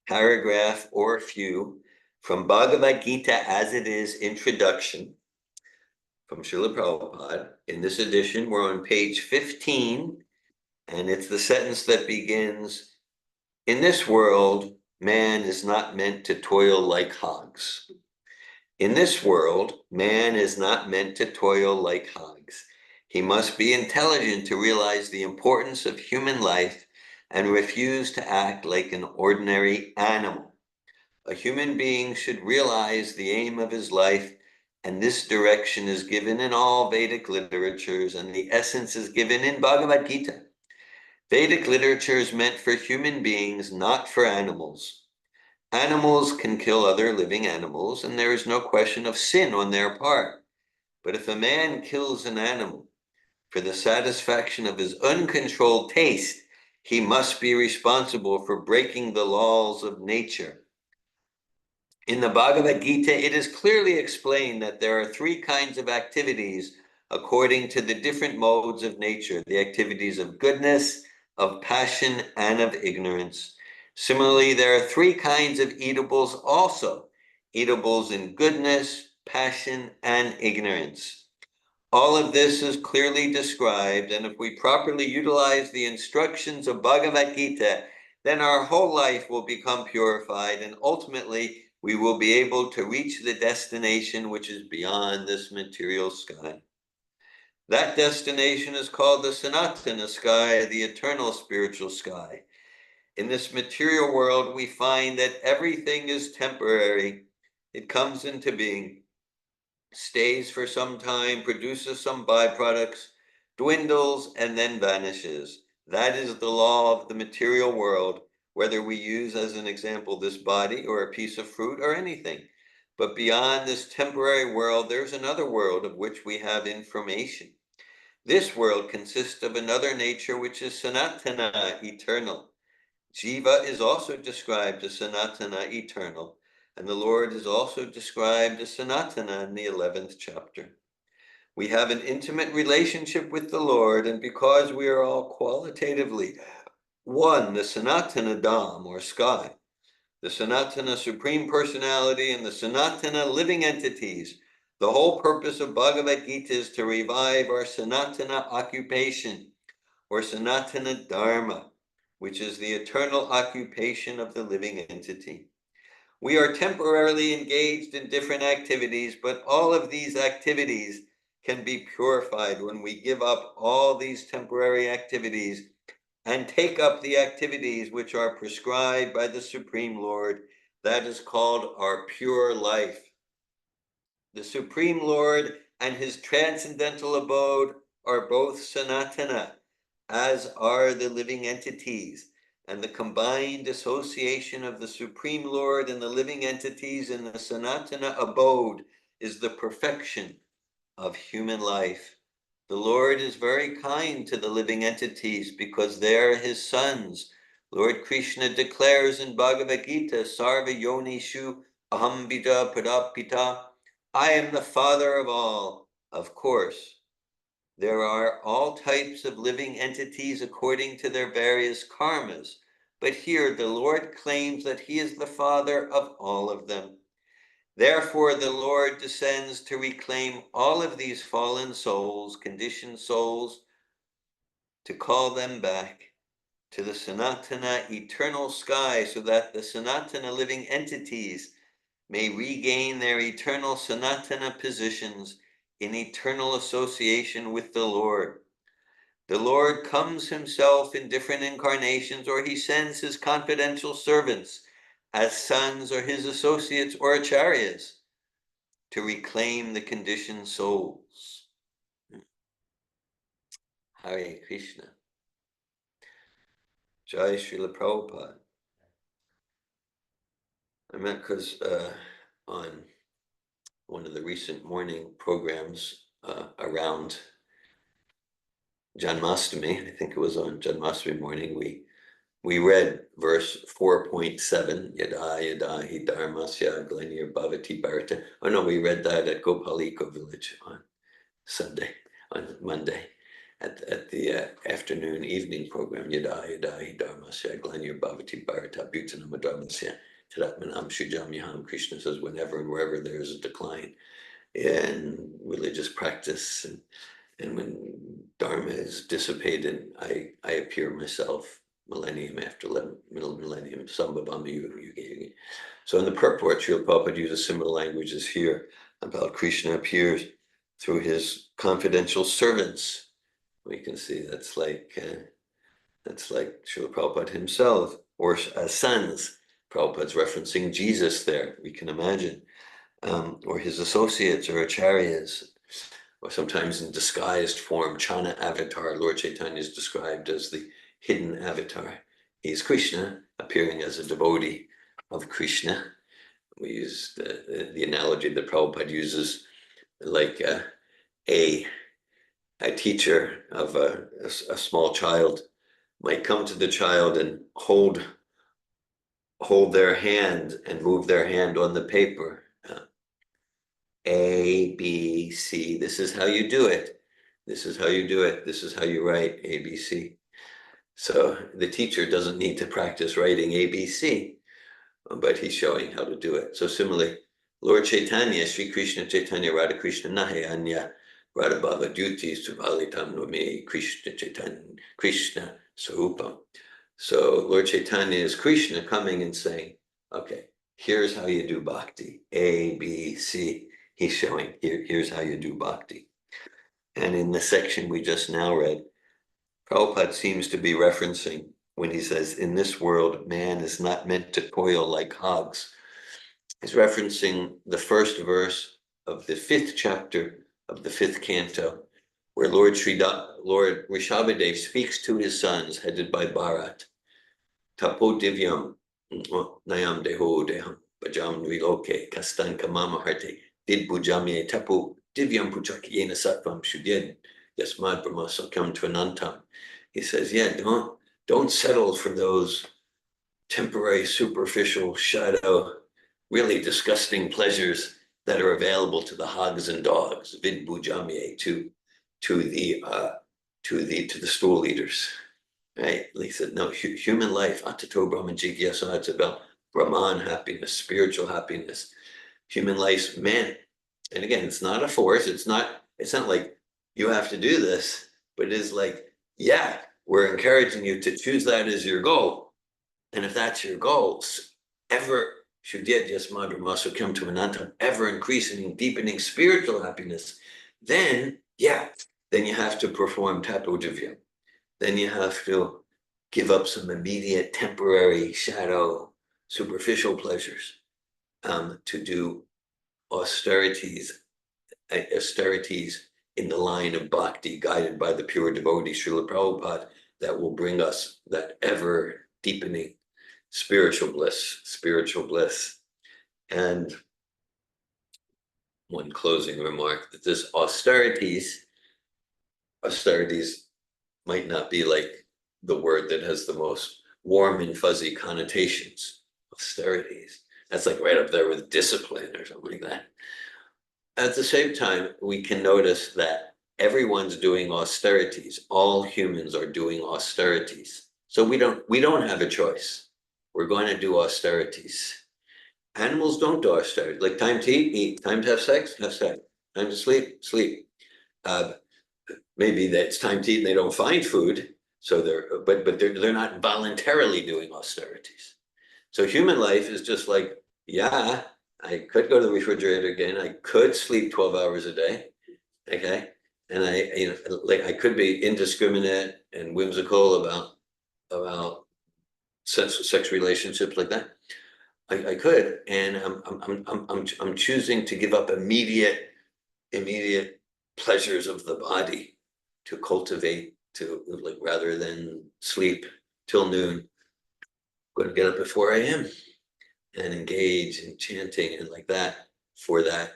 [SPEAKER 1] paragraph or a few from Bhagavad Gita as it is, introduction from Srila Prabhupada. In this edition, we're on page 15, and it's the sentence that begins, "In this world, man is not meant to toil like hogs." In this world, man is not meant to toil like hogs. He must be intelligent to realize the importance of human life and refuse to act like an ordinary animal. A human being should realize the aim of his life And this direction is given in all Vedic literatures, and the essence is given in Bhagavad Gita. Vedic literature is meant for human beings, not for animals. Animals can kill other living animals, and there is no question of sin on their part. But if a man kills an animal for the satisfaction of his uncontrolled taste, he must be responsible for breaking the laws of nature. In the Bhagavad Gita, it is clearly explained that there are three kinds of activities according to the different modes of nature: the activities of goodness, of passion, and of ignorance. Similarly, there are three kinds of eatables also: eatables in goodness, passion, and ignorance. All of this is clearly described, and if we properly utilize the instructions of Bhagavad Gita, then our whole life will become purified, and ultimately we will be able to reach the destination which is beyond this material sky. That destination is called the Sanatana sky, the eternal spiritual sky. In this material world, we find that everything is temporary. It comes into being, stays for some time, produces some byproducts, dwindles, and then vanishes. That is the law of the material world, whether we use as an example this body or a piece of fruit or anything. But beyond this temporary world, there's another world of which we have information. This world consists of another nature which is Sanatana, eternal. Jiva is also described as Sanatana, eternal, and the Lord is also described as Sanatana in the 11th chapter. We have an intimate relationship with the Lord, and because we are all qualitatively one, the Sanatana Dham, or sky, the Sanatana Supreme Personality, and the Sanatana living entities, the whole purpose of Bhagavad Gita is to revive our Sanatana occupation, or Sanatana Dharma, which is the eternal occupation of the living entity. We are temporarily engaged in different activities, but all of these activities can be purified when we give up all these temporary activities and take up the activities which are prescribed by the Supreme Lord. That is called our pure life. The Supreme Lord and his transcendental abode are both Sanatana, as are the living entities, and the combined association of the Supreme Lord and the living entities in the Sanatana abode is the perfection of human life. The Lord is very kind to the living entities because they are his sons. Lord Krishna declares in Bhagavad Gita, Sarva Yonishu Aham Bida Padapita, I am the father of all. Of course, there are all types of living entities according to their various karmas, but here the Lord claims that he is the father of all of them. Therefore, the Lord descends to reclaim all of these fallen souls, conditioned souls, to call them back to the Sanatana eternal sky so that the Sanatana living entities may regain their eternal Sanatana positions in eternal association with the Lord. The Lord comes himself in different incarnations, or he sends his confidential servants as sons or his associates or acharyas to reclaim the conditioned souls. Hare Krishna. Jai Srila Prabhupada. I meant because on one of the recent morning programs around Janmashtami, I think it was on Janmashtami morning, we read verse 4.7, Yada Yada Hi Dharmasya Glenir Bhavati Bharata. Oh no, we read that at Gopaliko village on Monday, at the afternoon evening program. Yada Yada Hi Dharmasya Glenir Bhavati Bharata Bhutanama Dharmasya Tadatmanam Shujam Yaham. Krishna says, whenever and wherever there is a decline in religious practice and when Dharma is dissipated, I appear myself millennium after middle millennium, Sambhavama Yuga Yuga. So in the purport, Srila Prabhupada uses similar languages here about Krishna appears through his confidential servants. We can see that's like Srila Prabhupada himself, or as sons. Prabhupada's referencing Jesus there, we can imagine. or his associates or acharyas, or sometimes in disguised form, Chana avatar. Lord Chaitanya is described as the hidden avatar. He's Krishna, appearing as a devotee of Krishna. We use the analogy that Prabhupada uses, like a teacher of a small child might come to the child and hold their hand and move their hand on the paper. A, B, C, this is how you do it. This is how you do it. This is how you write A, B, C. So the teacher doesn't need to practice writing A, B, C, but he's showing how to do it. So similarly, Lord Chaitanya, Sri Krishna Chaitanya, Radha Krishna Nahe Anya, Radha Bhava Duti Suvalitam Nome Krishna Chaitanya, Krishna Sarupam. So Lord Chaitanya is Krishna coming and saying, okay, here's how you do bhakti, A, B, C. He's showing, here's how you do bhakti. And in the section we just now read, Prabhupada seems to be referencing when he says, in this world, man is not meant to toil like hogs. He's referencing the first verse of the 5th chapter of the 5th canto, where Lord Rishabhadev speaks to his sons, headed by Bharat. Tapo divyam nayam deho deham bajam viloke kastan kamama harte did bujamye tapo divyam puchakiyena satvam shudyed yasmad brahma sakam tvanantam. He says, yeah, don't settle for those temporary, superficial, shadow, really disgusting pleasures that are available to the hogs and dogs, vid bujamye, to the stool eaters. Right? He said, no, human life, atato brahman jigyasa, it's about Brahman happiness, spiritual happiness. Human life's meant, and again, it's not a force, it's not like you have to do this, but it is like, yeah, we're encouraging you to choose that as your goal. And if that's your goal, ever ever increasing, deepening spiritual happiness, then you have to perform tapo divya. Then you have to give up some immediate, temporary, shadow, superficial pleasures to do austerities in the line of bhakti, guided by the pure devotee Srila Prabhupada, that will bring us that ever deepening spiritual bliss. And one closing remark, that this austerities might not be like the word that has the most warm and fuzzy connotations. Austerities, that's like right up there with discipline or something like that. At the same time, we can notice that everyone's doing austerities. All humans are doing austerities. So we don't have a choice. We're going to do austerities. Animals don't do austerities. Like time to eat, time to have sex, time to sleep. Maybe that's time to eat and they don't find food, so they're not voluntarily doing austerities. So human life is just like, yeah, I could go to the refrigerator again, I could sleep 12 hours a day, okay, and I could be indiscriminate and whimsical about sex relationships like that. I could, and I'm choosing to give up immediate pleasures of the body to cultivate, to like, rather than sleep till noon, I'm going to get up at 4 a.m. and engage in chanting and like that for that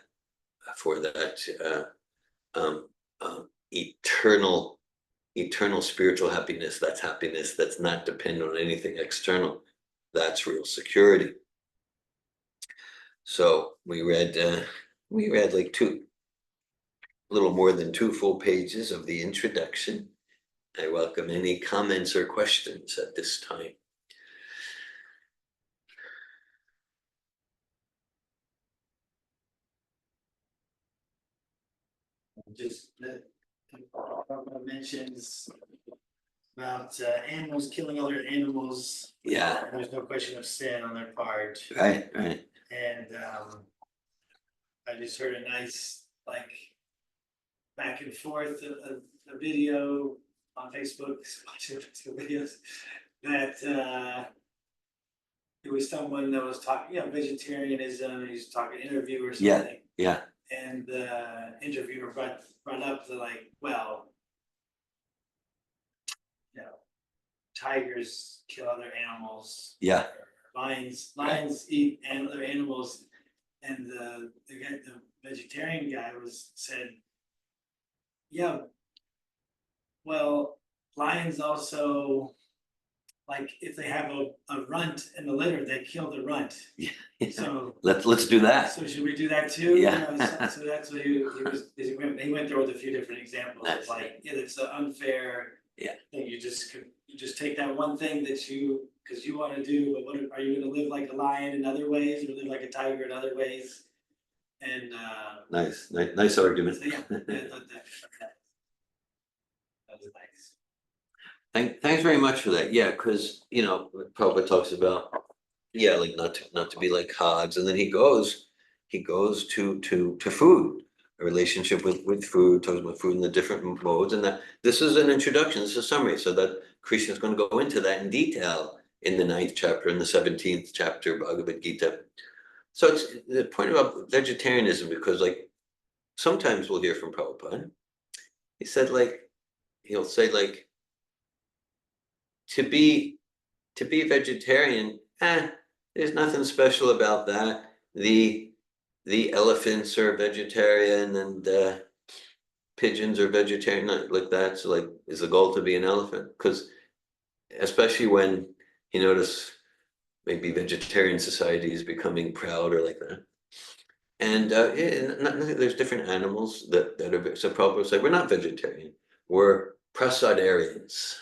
[SPEAKER 1] eternal spiritual happiness. That's happiness that's not dependent on anything external. That's real security. So we read like a little more than 2 full pages of the introduction. I welcome any comments or questions at this time.
[SPEAKER 3] Just that mentions about animals killing other animals.
[SPEAKER 1] Yeah.
[SPEAKER 3] There's no question of sin on their part.
[SPEAKER 1] Right.
[SPEAKER 3] And I just heard a nice back and forth a video on Facebook, watching videos that it was someone that was talking, vegetarianism, he was talking interview or
[SPEAKER 1] Yeah.
[SPEAKER 3] something.
[SPEAKER 1] Yeah,
[SPEAKER 3] And the interviewer brought up the like, well, you know, tigers kill other animals.
[SPEAKER 1] yeah,
[SPEAKER 3] Lions eat other animals, and the vegetarian guy said, yeah, well, lions also, like, if they have a runt in the litter, they kill the runt.
[SPEAKER 1] yeah.
[SPEAKER 3] So,
[SPEAKER 1] Let's do that.
[SPEAKER 3] so should we do that too?
[SPEAKER 1] Yeah.
[SPEAKER 3] So that's what he went there with a few different examples.
[SPEAKER 1] That's
[SPEAKER 3] It's like, it's an unfair.
[SPEAKER 1] Yeah.
[SPEAKER 3] Thing. You just take that one thing that because you want to do, but are you going to live like a lion in other ways, or live like a tiger in other ways? And
[SPEAKER 1] Nice argument.
[SPEAKER 3] so yeah, that was nice.
[SPEAKER 1] Thanks very much for that. Yeah, because Prabhupada talks about, like not to be like hogs, and then he goes to food, a relationship with food, talks about food in the different modes, and that this is an introduction, this is a summary, so that Krishna is going to go into that in detail in the 9th chapter and the 17th chapter of Bhagavad Gita. So it's the point about vegetarianism, because like sometimes we'll hear from Prabhupada, he'll say like, to be vegetarian, there's nothing special about that. The elephants are vegetarian, and pigeons are vegetarian, not like that. So like, is the goal to be an elephant? Because especially when you notice maybe vegetarian society is becoming proud or like that. And there's different animals that are, so Prabhupada say, we're not vegetarian, we're prasadarians.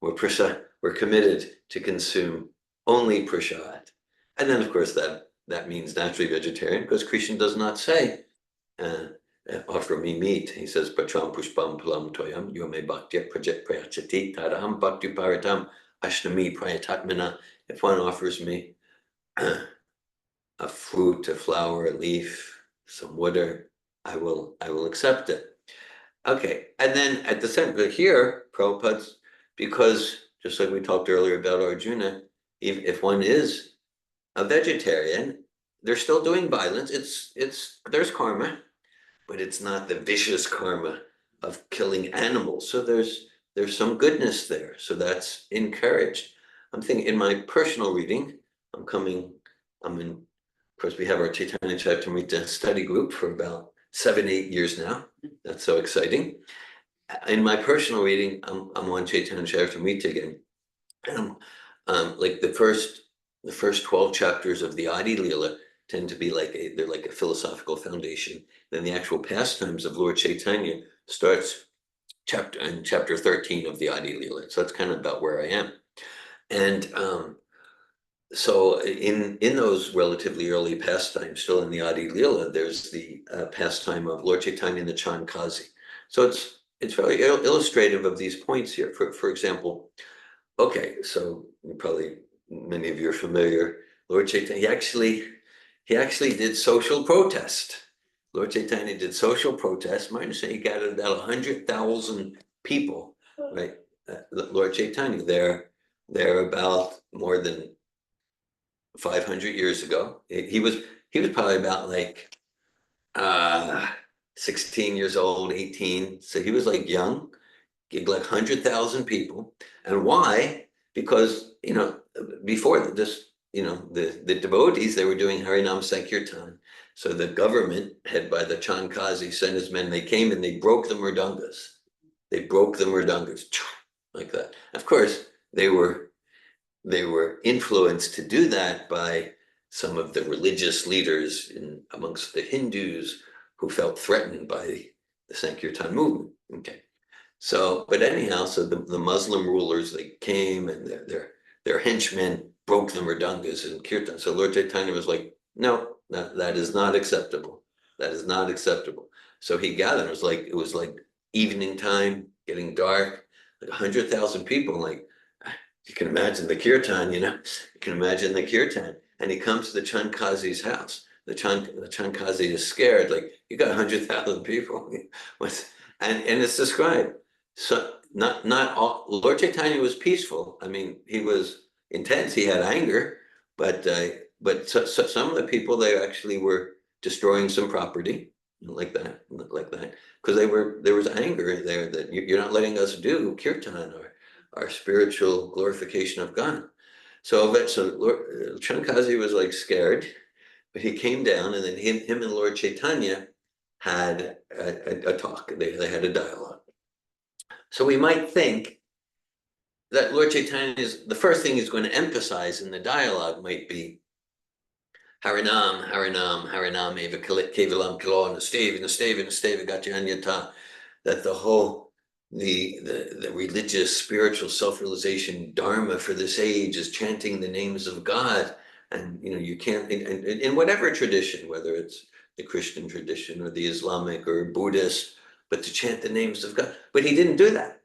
[SPEAKER 1] We're committed to consume only prasad. And then of course that means naturally vegetarian, because Krishna does not say, offer me meat. He says, Patram pushpam palam toyam yome bhaktya prayachati tadaham bhakti paritam ashnami prayatatmana. If one offers me a fruit, a flower, a leaf, some water, I will accept it. Okay, and then at the center here, Prabhupada's, because just like we talked earlier about Arjuna, if one is a vegetarian, they're still doing violence. There's karma, but it's not the vicious karma of killing animals. So there's some goodness there. So that's encouraged. I'm thinking in my personal reading, of course, we have our Chaitanya Charitamrita study group for about 7-8 years now. That's so exciting. In my personal reading, I'm on Chaitanya Charitamrita again. And like the first 12 chapters of the Adi Leela tend to be they're like a philosophical foundation. Then the actual pastimes of Lord Chaitanya starts chapter 13 of the Adi Leela. So that's kind of about where I am. And so in those relatively early pastimes, still in the Adi Leela, there's the pastime of Lord Chaitanya and the Chandkazi. So it's very illustrative of these points here. For example, okay, so probably many of you are familiar. Lord Chaitanya, he actually did social protest. Lord Chaitanya did social protest. My understanding, he gathered about 100,000 people, right? Lord Chaitanya, they're about more than 500 years ago. He was probably about like 16 years old, 18. So he was like young, like 100,000 people. And why? Because, before this, the devotees, they were doing Harinam Sankirtan. So the government, head by the Chandkazi, sent his men, they came and they broke the mridungas. They broke the mridungas, like that. Of course, they were influenced to do that by some of the religious leaders amongst the Hindus who felt threatened by the Sankirtan movement. Okay. So, but anyhow, so the Muslim rulers, they came and their henchmen broke the mridungas in Kirtan. So Lord Chaitanya was like, no, that is not acceptable. That is not acceptable. So he gathered, it was like evening time, getting dark, like 100,000 people, like, you can imagine the Kirtan, you can imagine the Kirtan. And he comes to the Chandkazi's house. The Chandkazi is scared, like, you got 100,000 people. And it's described. So not all, Lord Chaitanya was peaceful. I mean, he was intense, he had anger, But some of the people, they actually were destroying some property like that, because there was anger there that you're not letting us do kirtan, our spiritual glorification of God. So Chankazi was like scared, but he came down, and then him and Lord Chaitanya had a talk. They had a dialogue. So we might think that Lord Chaitanya is the first thing he's going to emphasize in the dialogue might be Harinam, Harinam, Harinam, Eva Kevalam Kilo, Nasteva, Gachanyata, that the whole the religious, spiritual self-realization dharma for this age is chanting the names of God. And you can't in whatever tradition, whether it's the Christian tradition or the Islamic or Buddhist, but to chant the names of God. But he didn't do that.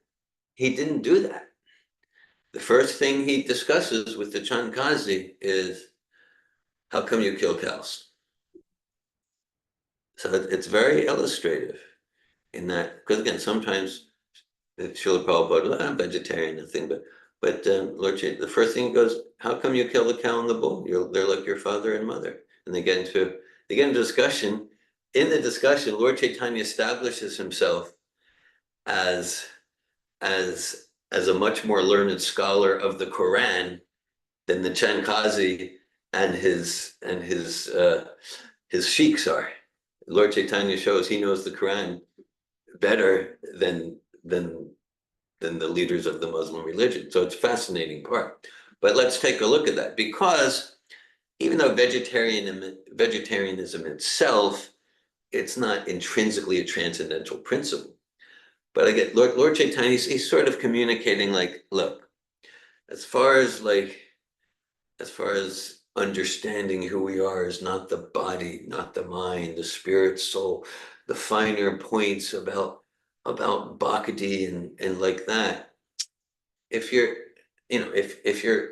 [SPEAKER 1] He didn't do that. The first thing he discusses with the Chankazi is, how come you kill cows? So it's very illustrative in that, because again, sometimes Srila Prabhupada, I'm vegetarian, nothing, but Lord Chaitanya, the first thing he goes, how come you kill the cow and the bull? They're like your father and mother. And they get into discussion. In the discussion, Lord Chaitanya establishes himself as a much more learned scholar of the Quran than the Chankazi and his sheikhs are. Lord Chaitanya shows he knows the Quran better than the leaders of the Muslim religion. So it's a fascinating part. But let's take a look at that, because even though vegetarianism itself, it's not intrinsically a transcendental principle. But again, Lord Chaitanya, he's sort of communicating like, look, as far as understanding who we are is not the body, not the mind, the spirit, soul, the finer points about bhakti and like that. If you're, if you're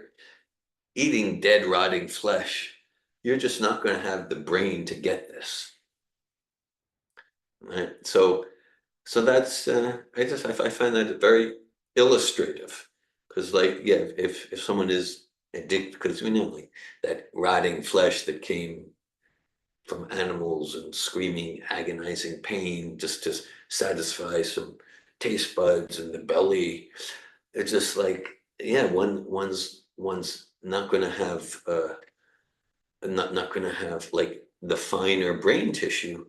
[SPEAKER 1] eating dead, rotting flesh, you're just not going to have the brain to get this. Right? So that's I find that very illustrative, because if someone is addicted, because we know like that rotting flesh that came from animals and screaming agonizing pain just to satisfy some taste buds in the belly, it's just like, yeah, one's not going to have not going to have like the finer brain tissue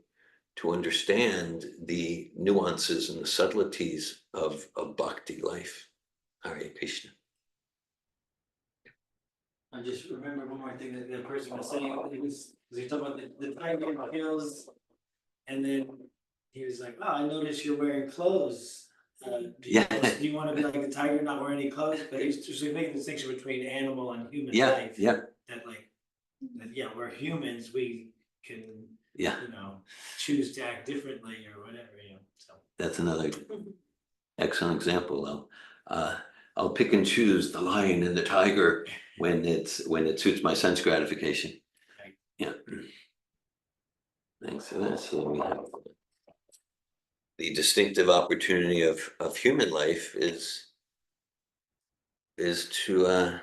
[SPEAKER 1] to understand the nuances and the subtleties of bhakti life. Hare Krishna.
[SPEAKER 3] I just remember one more thing that the person was saying. He talked about the tiger in the hills, and then he was like, "Oh, I noticed you're wearing clothes. Do you want to be like the tiger, not wear any clothes?" But he's just making a distinction between animal and human life. That we're humans. We can choose to act differently or whatever. So
[SPEAKER 1] that's another excellent example. I'll pick and choose the lion and the tiger when it suits my sense gratification.
[SPEAKER 3] Right.
[SPEAKER 1] Yeah. Thanks for that. So we have the distinctive opportunity of human life is to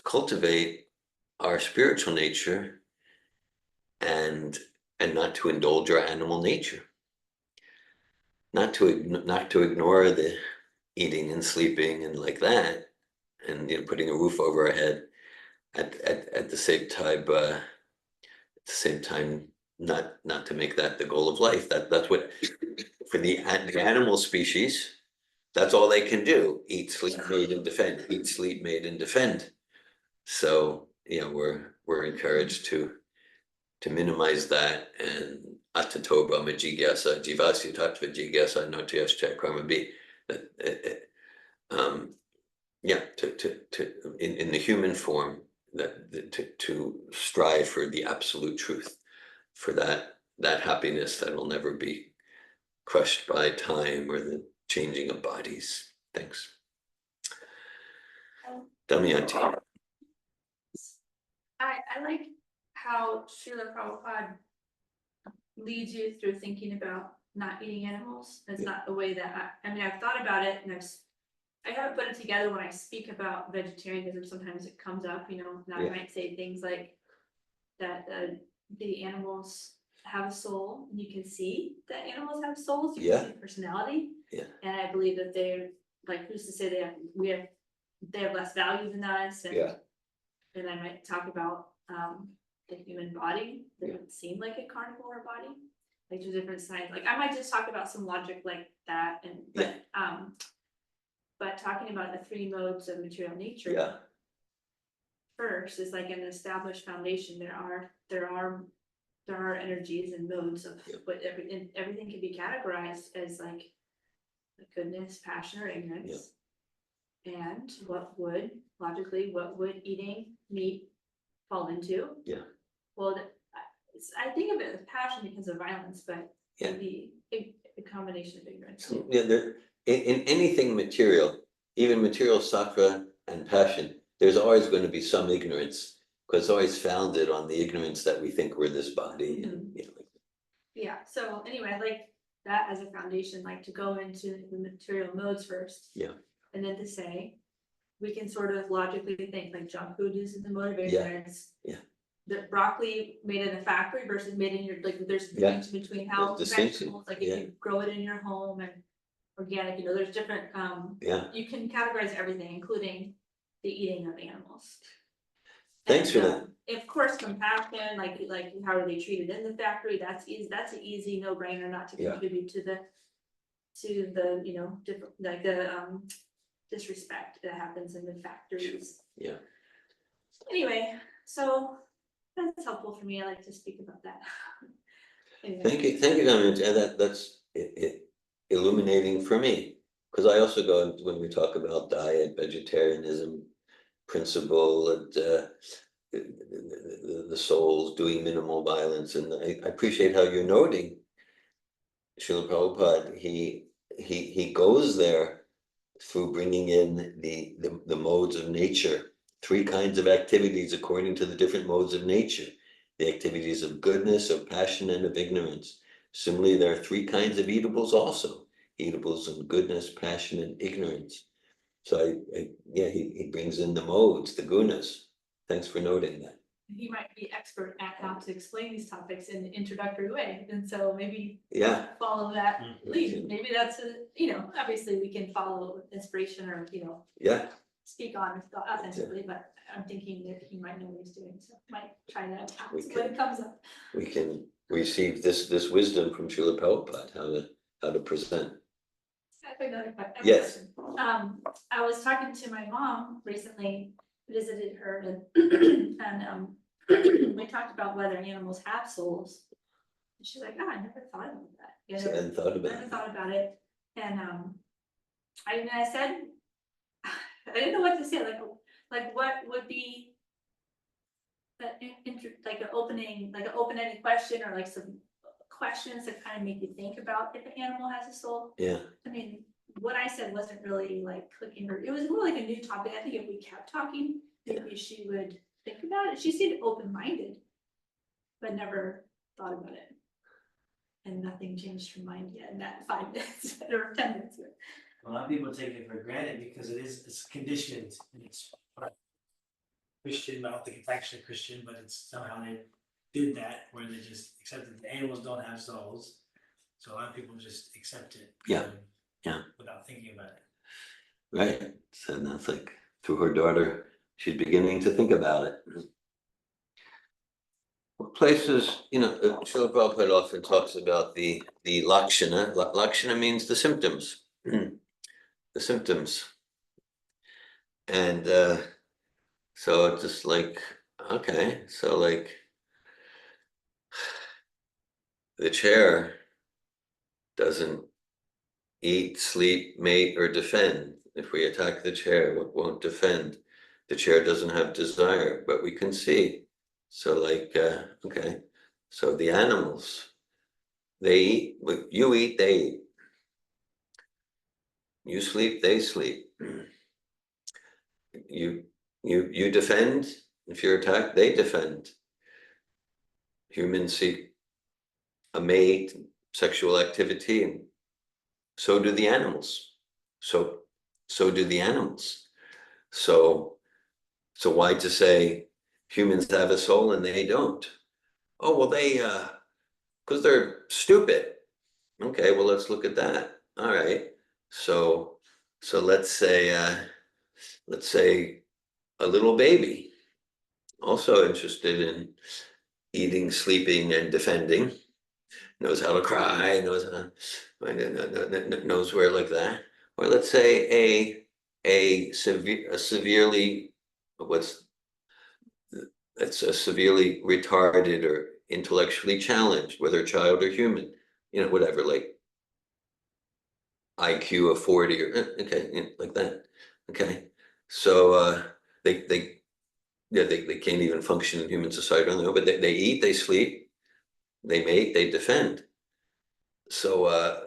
[SPEAKER 1] cultivate our spiritual nature and not to indulge our animal nature, not to ignore the eating and sleeping and like that, and putting a roof over our head at the same time, not to make that the goal of life. That's what, for the animal species, that's all they can do: eat, sleep, mate, and defend. Eat, sleep, mate, and defend. So we're encouraged to minimize that, and atatoba jigyasa jivasya tattva jigyasa notyascha karma be, that in the human form, that to strive for the absolute truth, for that happiness that will never be crushed by time or the changing of bodies. Thanks. Damayanti.
[SPEAKER 2] I like how Srila Prabhupada leads you through thinking about not eating animals. It's not the way that I've thought about it, and I haven't put it together when I speak about vegetarianism, sometimes it comes up, you know, and I
[SPEAKER 1] Yeah.
[SPEAKER 2] might say things like that, the animals have a soul, and you can see that animals have souls, you
[SPEAKER 1] Yeah.
[SPEAKER 2] can see personality.
[SPEAKER 1] Yeah.
[SPEAKER 2] And I believe that they're, like, who's to say they have less value than us, and
[SPEAKER 1] Yeah.
[SPEAKER 2] then I might talk about, the human body, that
[SPEAKER 1] Yeah.
[SPEAKER 2] would seem like a carnivore body, like the different signs, like, I might just talk about some logic like that, and, but talking about the three modes of material nature.
[SPEAKER 1] Yeah.
[SPEAKER 2] First is like an established foundation, there are energies and modes of
[SPEAKER 1] Yeah.
[SPEAKER 2] what everything can be categorized as like goodness, passion, or ignorance. And what would eating meat fall into?
[SPEAKER 1] Yeah.
[SPEAKER 2] Well, I think of it as passion because of violence, but
[SPEAKER 1] Yeah.
[SPEAKER 2] maybe a combination of ignorance too.
[SPEAKER 1] Yeah, in anything material, even material sattva and passion, there's always going to be some ignorance, because it's always founded on the ignorance that we think we're this body, and you know.
[SPEAKER 2] Yeah, so anyway, I like that as a foundation, like to go into the material modes first.
[SPEAKER 1] Yeah.
[SPEAKER 2] And then to say, we can sort of logically think like junk food is in the mode of
[SPEAKER 1] Yeah.
[SPEAKER 2] ignorance.
[SPEAKER 1] Yeah.
[SPEAKER 2] The broccoli made in a factory versus made in your, like, there's a
[SPEAKER 1] Yeah.
[SPEAKER 2] distinction between how
[SPEAKER 1] There's distinction,
[SPEAKER 2] vegetables, like
[SPEAKER 1] yeah.
[SPEAKER 2] if you grow it in your home and organic, you know, there's different,
[SPEAKER 1] Yeah.
[SPEAKER 2] you can categorize everything, including the eating of animals.
[SPEAKER 1] Thanks
[SPEAKER 2] And,
[SPEAKER 1] for that.
[SPEAKER 2] of course, compassion, like how are they treated in the factory? That's an easy no brainer not to
[SPEAKER 1] Yeah.
[SPEAKER 2] contribute to the you know, different, like the disrespect that happens in the factories.
[SPEAKER 1] Yeah.
[SPEAKER 2] Anyway, so that's helpful for me. I like to speak about that. Anyway.
[SPEAKER 1] Thank you, Diamond, and that's illuminating for me, because I also go, when we talk about diet, vegetarianism, principle, and the souls doing minimal violence, and I appreciate how you're noting Srila Prabhupada. He goes there through bringing in the modes of nature, three kinds of activities according to the different modes of nature, the activities of goodness, of passion, and of ignorance. Similarly, there are three kinds of eatables also, eatables of goodness, passion, and ignorance. So yeah, he brings in the modes, the gunas. Thanks for noting that.
[SPEAKER 2] He might be expert at how to explain these topics in an introductory way, and so maybe
[SPEAKER 1] Yeah.
[SPEAKER 2] follow that lead. Maybe that's you know, obviously we can follow inspiration or, you know,
[SPEAKER 1] Yeah.
[SPEAKER 2] speak on authentically, but I'm thinking that he might know what he's doing, so might try that out
[SPEAKER 1] We
[SPEAKER 2] when it comes up.
[SPEAKER 1] We can receive this wisdom from Srila Prabhupada, how to present.
[SPEAKER 2] I have another
[SPEAKER 1] Yes.
[SPEAKER 2] question. I was talking to my mom recently, visited her, and and we talked about whether animals have souls. And she's like, oh, I never thought about that. You
[SPEAKER 1] So
[SPEAKER 2] know,
[SPEAKER 1] I hadn't thought about
[SPEAKER 2] never
[SPEAKER 1] it.
[SPEAKER 2] thought about it. And I said, I didn't know what to say, like what would be that like an open-ended question, or like some questions that kind of make you think about if an animal has a soul.
[SPEAKER 1] Yeah.
[SPEAKER 2] I mean, what I said wasn't really like clicking her. It was more like a new topic. I think if we kept talking, maybe she would think about it. She seemed open-minded, but never thought about it. And nothing changed her mind yet in that 5 minutes or 10 minutes.
[SPEAKER 3] A lot of people take it for granted because it's conditioned and it's Christian, but I don't think it's actually Christian, but it's somehow they did that where they just accepted the animals don't have souls. So a lot of people just accept it.
[SPEAKER 1] Yeah. Yeah.
[SPEAKER 3] Without thinking about it.
[SPEAKER 1] Right. So that's like through her daughter, she's beginning to think about it. What places, you know, Srila Prabhupada often talks about the lakshana. Lakshana means the symptoms. The symptoms. And so it's just like, okay, so like the chair doesn't eat, sleep, mate, or defend. If we attack the chair, it won't defend. The chair doesn't have desire, but we can see. So like, okay, so the animals, they eat, you eat, they eat. You sleep, they sleep. You defend. If you're attacked, they defend. Humans seek a mate, sexual activity, and so do the animals. So so do the animals. So why to say humans have a soul and they don't? Oh, well, because they're stupid. Okay, well, let's look at that. All right. So let's say a little baby also interested in eating, sleeping, and defending, knows how to cry, knows where like that. Or let's say a severely what's it's a severely retarded or intellectually challenged, whether child or human, whatever, like IQ of 40 or okay, like that. Okay. So they yeah, they can't even function in human society on their own, but they eat, they sleep, they mate, they defend. So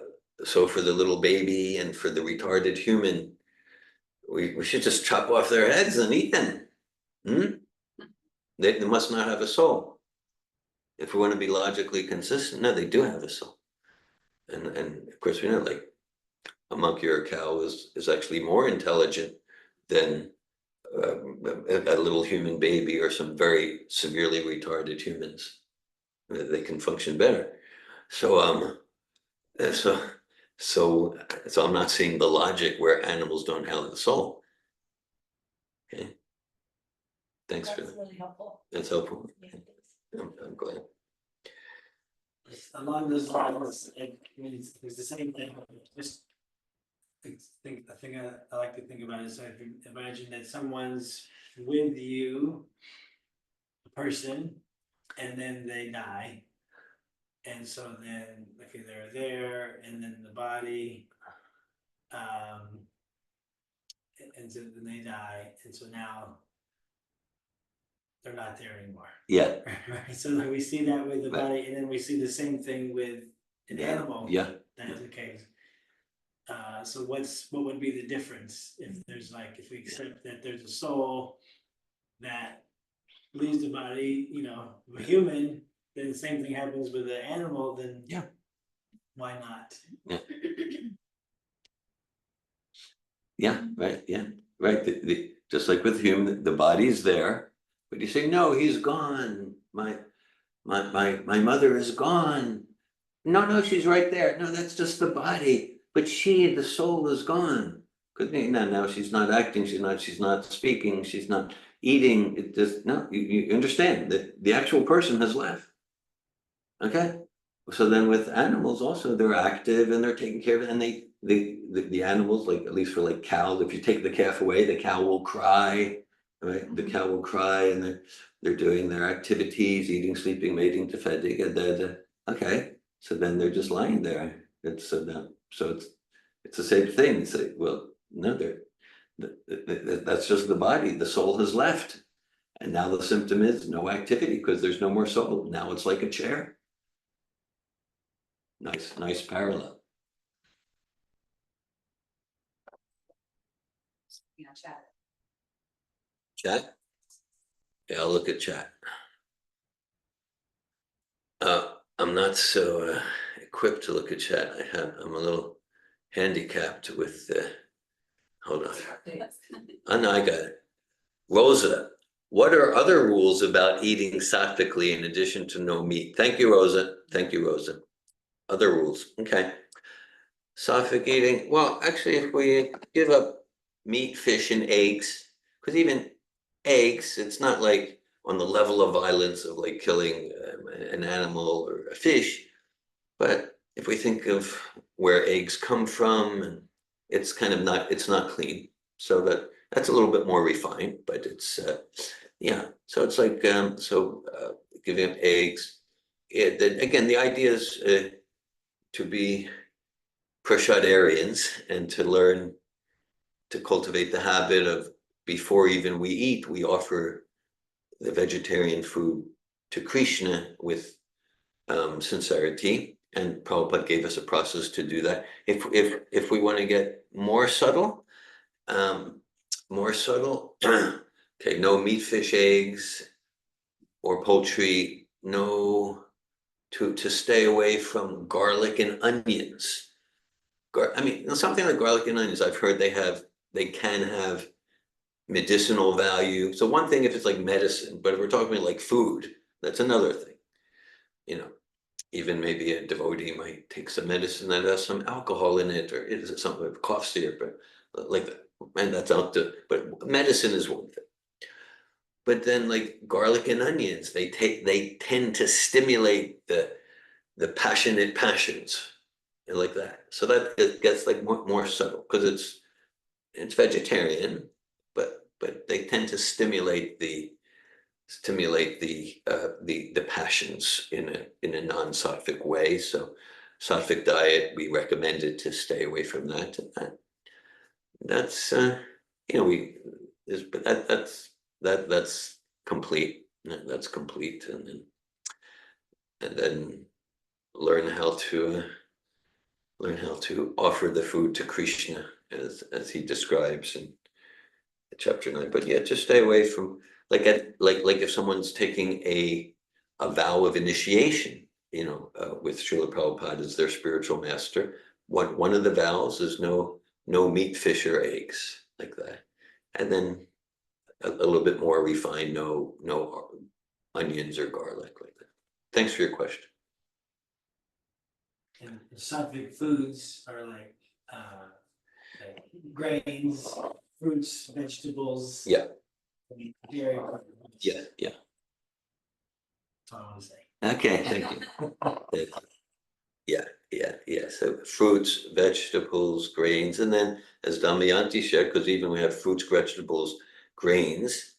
[SPEAKER 1] for the little baby and for the retarded human, we should just chop off their heads and eat them. They must not have a soul. If we want to be logically consistent, no, they do have a soul. And of course we know, like, a monkey or a cow is actually more intelligent than a little human baby or some very severely retarded humans. They can function better. So uh, so so I'm not seeing the logic where animals don't have a soul. Okay. Thanks for
[SPEAKER 2] That's
[SPEAKER 1] that.
[SPEAKER 2] really helpful.
[SPEAKER 1] That's helpful.
[SPEAKER 2] Yeah, thanks.
[SPEAKER 1] I'm glad.
[SPEAKER 3] Along those lines, I mean, it's the same thing, just I think I like to think about it, so if you imagine that someone's with you, a person, and then they die. And so then, okay, they're there, and then the body, and so then they die, and so now they're not there anymore.
[SPEAKER 1] Yeah.
[SPEAKER 3] Right, so like we see that with the
[SPEAKER 1] Right.
[SPEAKER 3] body, and then we see the same thing with an
[SPEAKER 1] Yeah.
[SPEAKER 3] animal.
[SPEAKER 1] Yeah.
[SPEAKER 3] That's the case. So what would be the difference if there's like, if we accept that there's a soul that leaves the body, of a human, then the same thing happens with the animal, then
[SPEAKER 1] Yeah.
[SPEAKER 3] why not?
[SPEAKER 1] Yeah, right, yeah, right. Just like with human, the body's there, but you say, no, he's gone. My mother is gone. No, she's right there. No, that's just the body. But the soul is gone. Because now she's not acting, she's not speaking, she's not eating. It just no, you understand that the actual person has left. Okay. So then with animals also, they're active and they're taking care of it, and the animals, like at least for like cows, if you take the calf away, the cow will cry, right? The cow will cry, and they're doing their activities, eating, sleeping, mating, defending, and then okay. So then they're just lying there. It's it's the same thing. It's like, well, no, that's just the body. The soul has left, and now the symptom is no activity because there's no more soul. Now it's like a chair. Nice parallel.
[SPEAKER 4] Chat.
[SPEAKER 1] Chat? Yeah, I'll look at chat. I'm not so equipped to look at chat. I'm a little handicapped with hold on. Oh, no, I got it. Rosa, what are other rules about eating satvically in addition to no meat? Thank you, Rosa. Thank you, Rosa. Other rules. Okay. Sattvic eating. Well, actually, if we give up meat, fish, and eggs, because even eggs, it's not like on the level of violence of like killing an animal or a fish. But if we think of where eggs come from, and it's kind of not, it's not clean. So that's a little bit more refined, but it's yeah. So it's like giving up eggs. Again, the idea is to be Prashadarians and to learn to cultivate the habit of before even we eat, we offer the vegetarian food to Krishna with sincerity. And Prabhupada gave us a process to do that. If we want to get more subtle, okay, no meat, fish, eggs, or poultry, no, to stay away from garlic and onions. I mean, something like garlic and onions, I've heard they have they can have medicinal value. So one thing if it's like medicine, but if we're talking about like food, that's another thing. You know, even maybe a devotee might take some medicine that has some alcohol in it, or is it something with cough syrup, or like that. And that's out to, but medicine is one thing. But then like garlic and onions, they tend to stimulate the passionate passions and like that. So that it gets like more subtle because it's vegetarian, but they tend to stimulate the passions in a non-sattvic way. So sattvic diet, we recommended to stay away from that. And that's we is but that's complete. That's complete, and then learn how to offer the food to Krishna as he describes in chapter 9. But yeah, just stay away from like if someone's taking a vow of initiation, with Srila Prabhupada as their spiritual master. One of the vows is no meat, fish, or eggs, like that. And then a little bit more refined, no onions or garlic, like that. Thanks for your question.
[SPEAKER 3] And sattvic foods are like grains, fruits, vegetables.
[SPEAKER 1] Yeah.
[SPEAKER 3] Dairy.
[SPEAKER 1] Yeah.
[SPEAKER 3] That's all I want to say.
[SPEAKER 1] Okay, thank you. Yeah. So fruits, vegetables, grains, and then as Damayanti shared, because even we have fruits, vegetables, grains,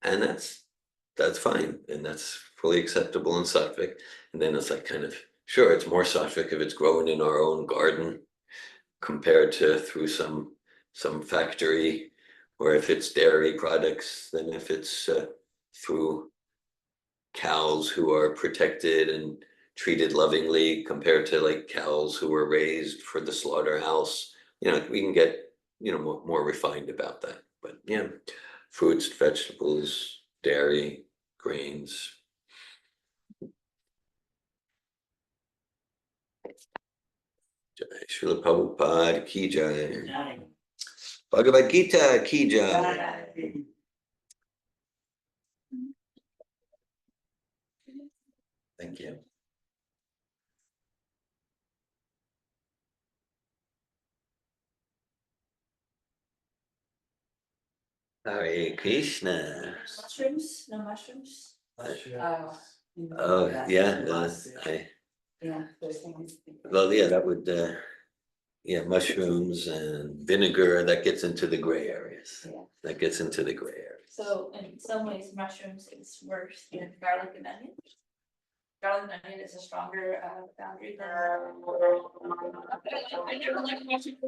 [SPEAKER 1] and that's fine, and that's fully acceptable in sattvic. And then it's like kind of sure, it's more sattvic if it's grown in our own garden compared to through some factory, or if it's dairy products, than if it's through cows who are protected and treated lovingly compared to like cows who were raised for the slaughterhouse. We can get more refined about that. But yeah, fruits, vegetables, dairy, grains. Jai Srila Prabhupada ki jai. Bhagavad Gita ki jai. Thank you. Hare Krishna.
[SPEAKER 2] Mushrooms, no mushrooms?
[SPEAKER 1] Oh, yeah,
[SPEAKER 4] Yeah, those things.
[SPEAKER 1] well, yeah, that would, mushrooms and vinegar, that gets into the gray areas.
[SPEAKER 2] Yeah.
[SPEAKER 1] That gets into the gray areas.
[SPEAKER 2] So in some ways, mushrooms is worse than garlic and onion. Garlic and onion is a stronger boundary than. I never liked mushrooms.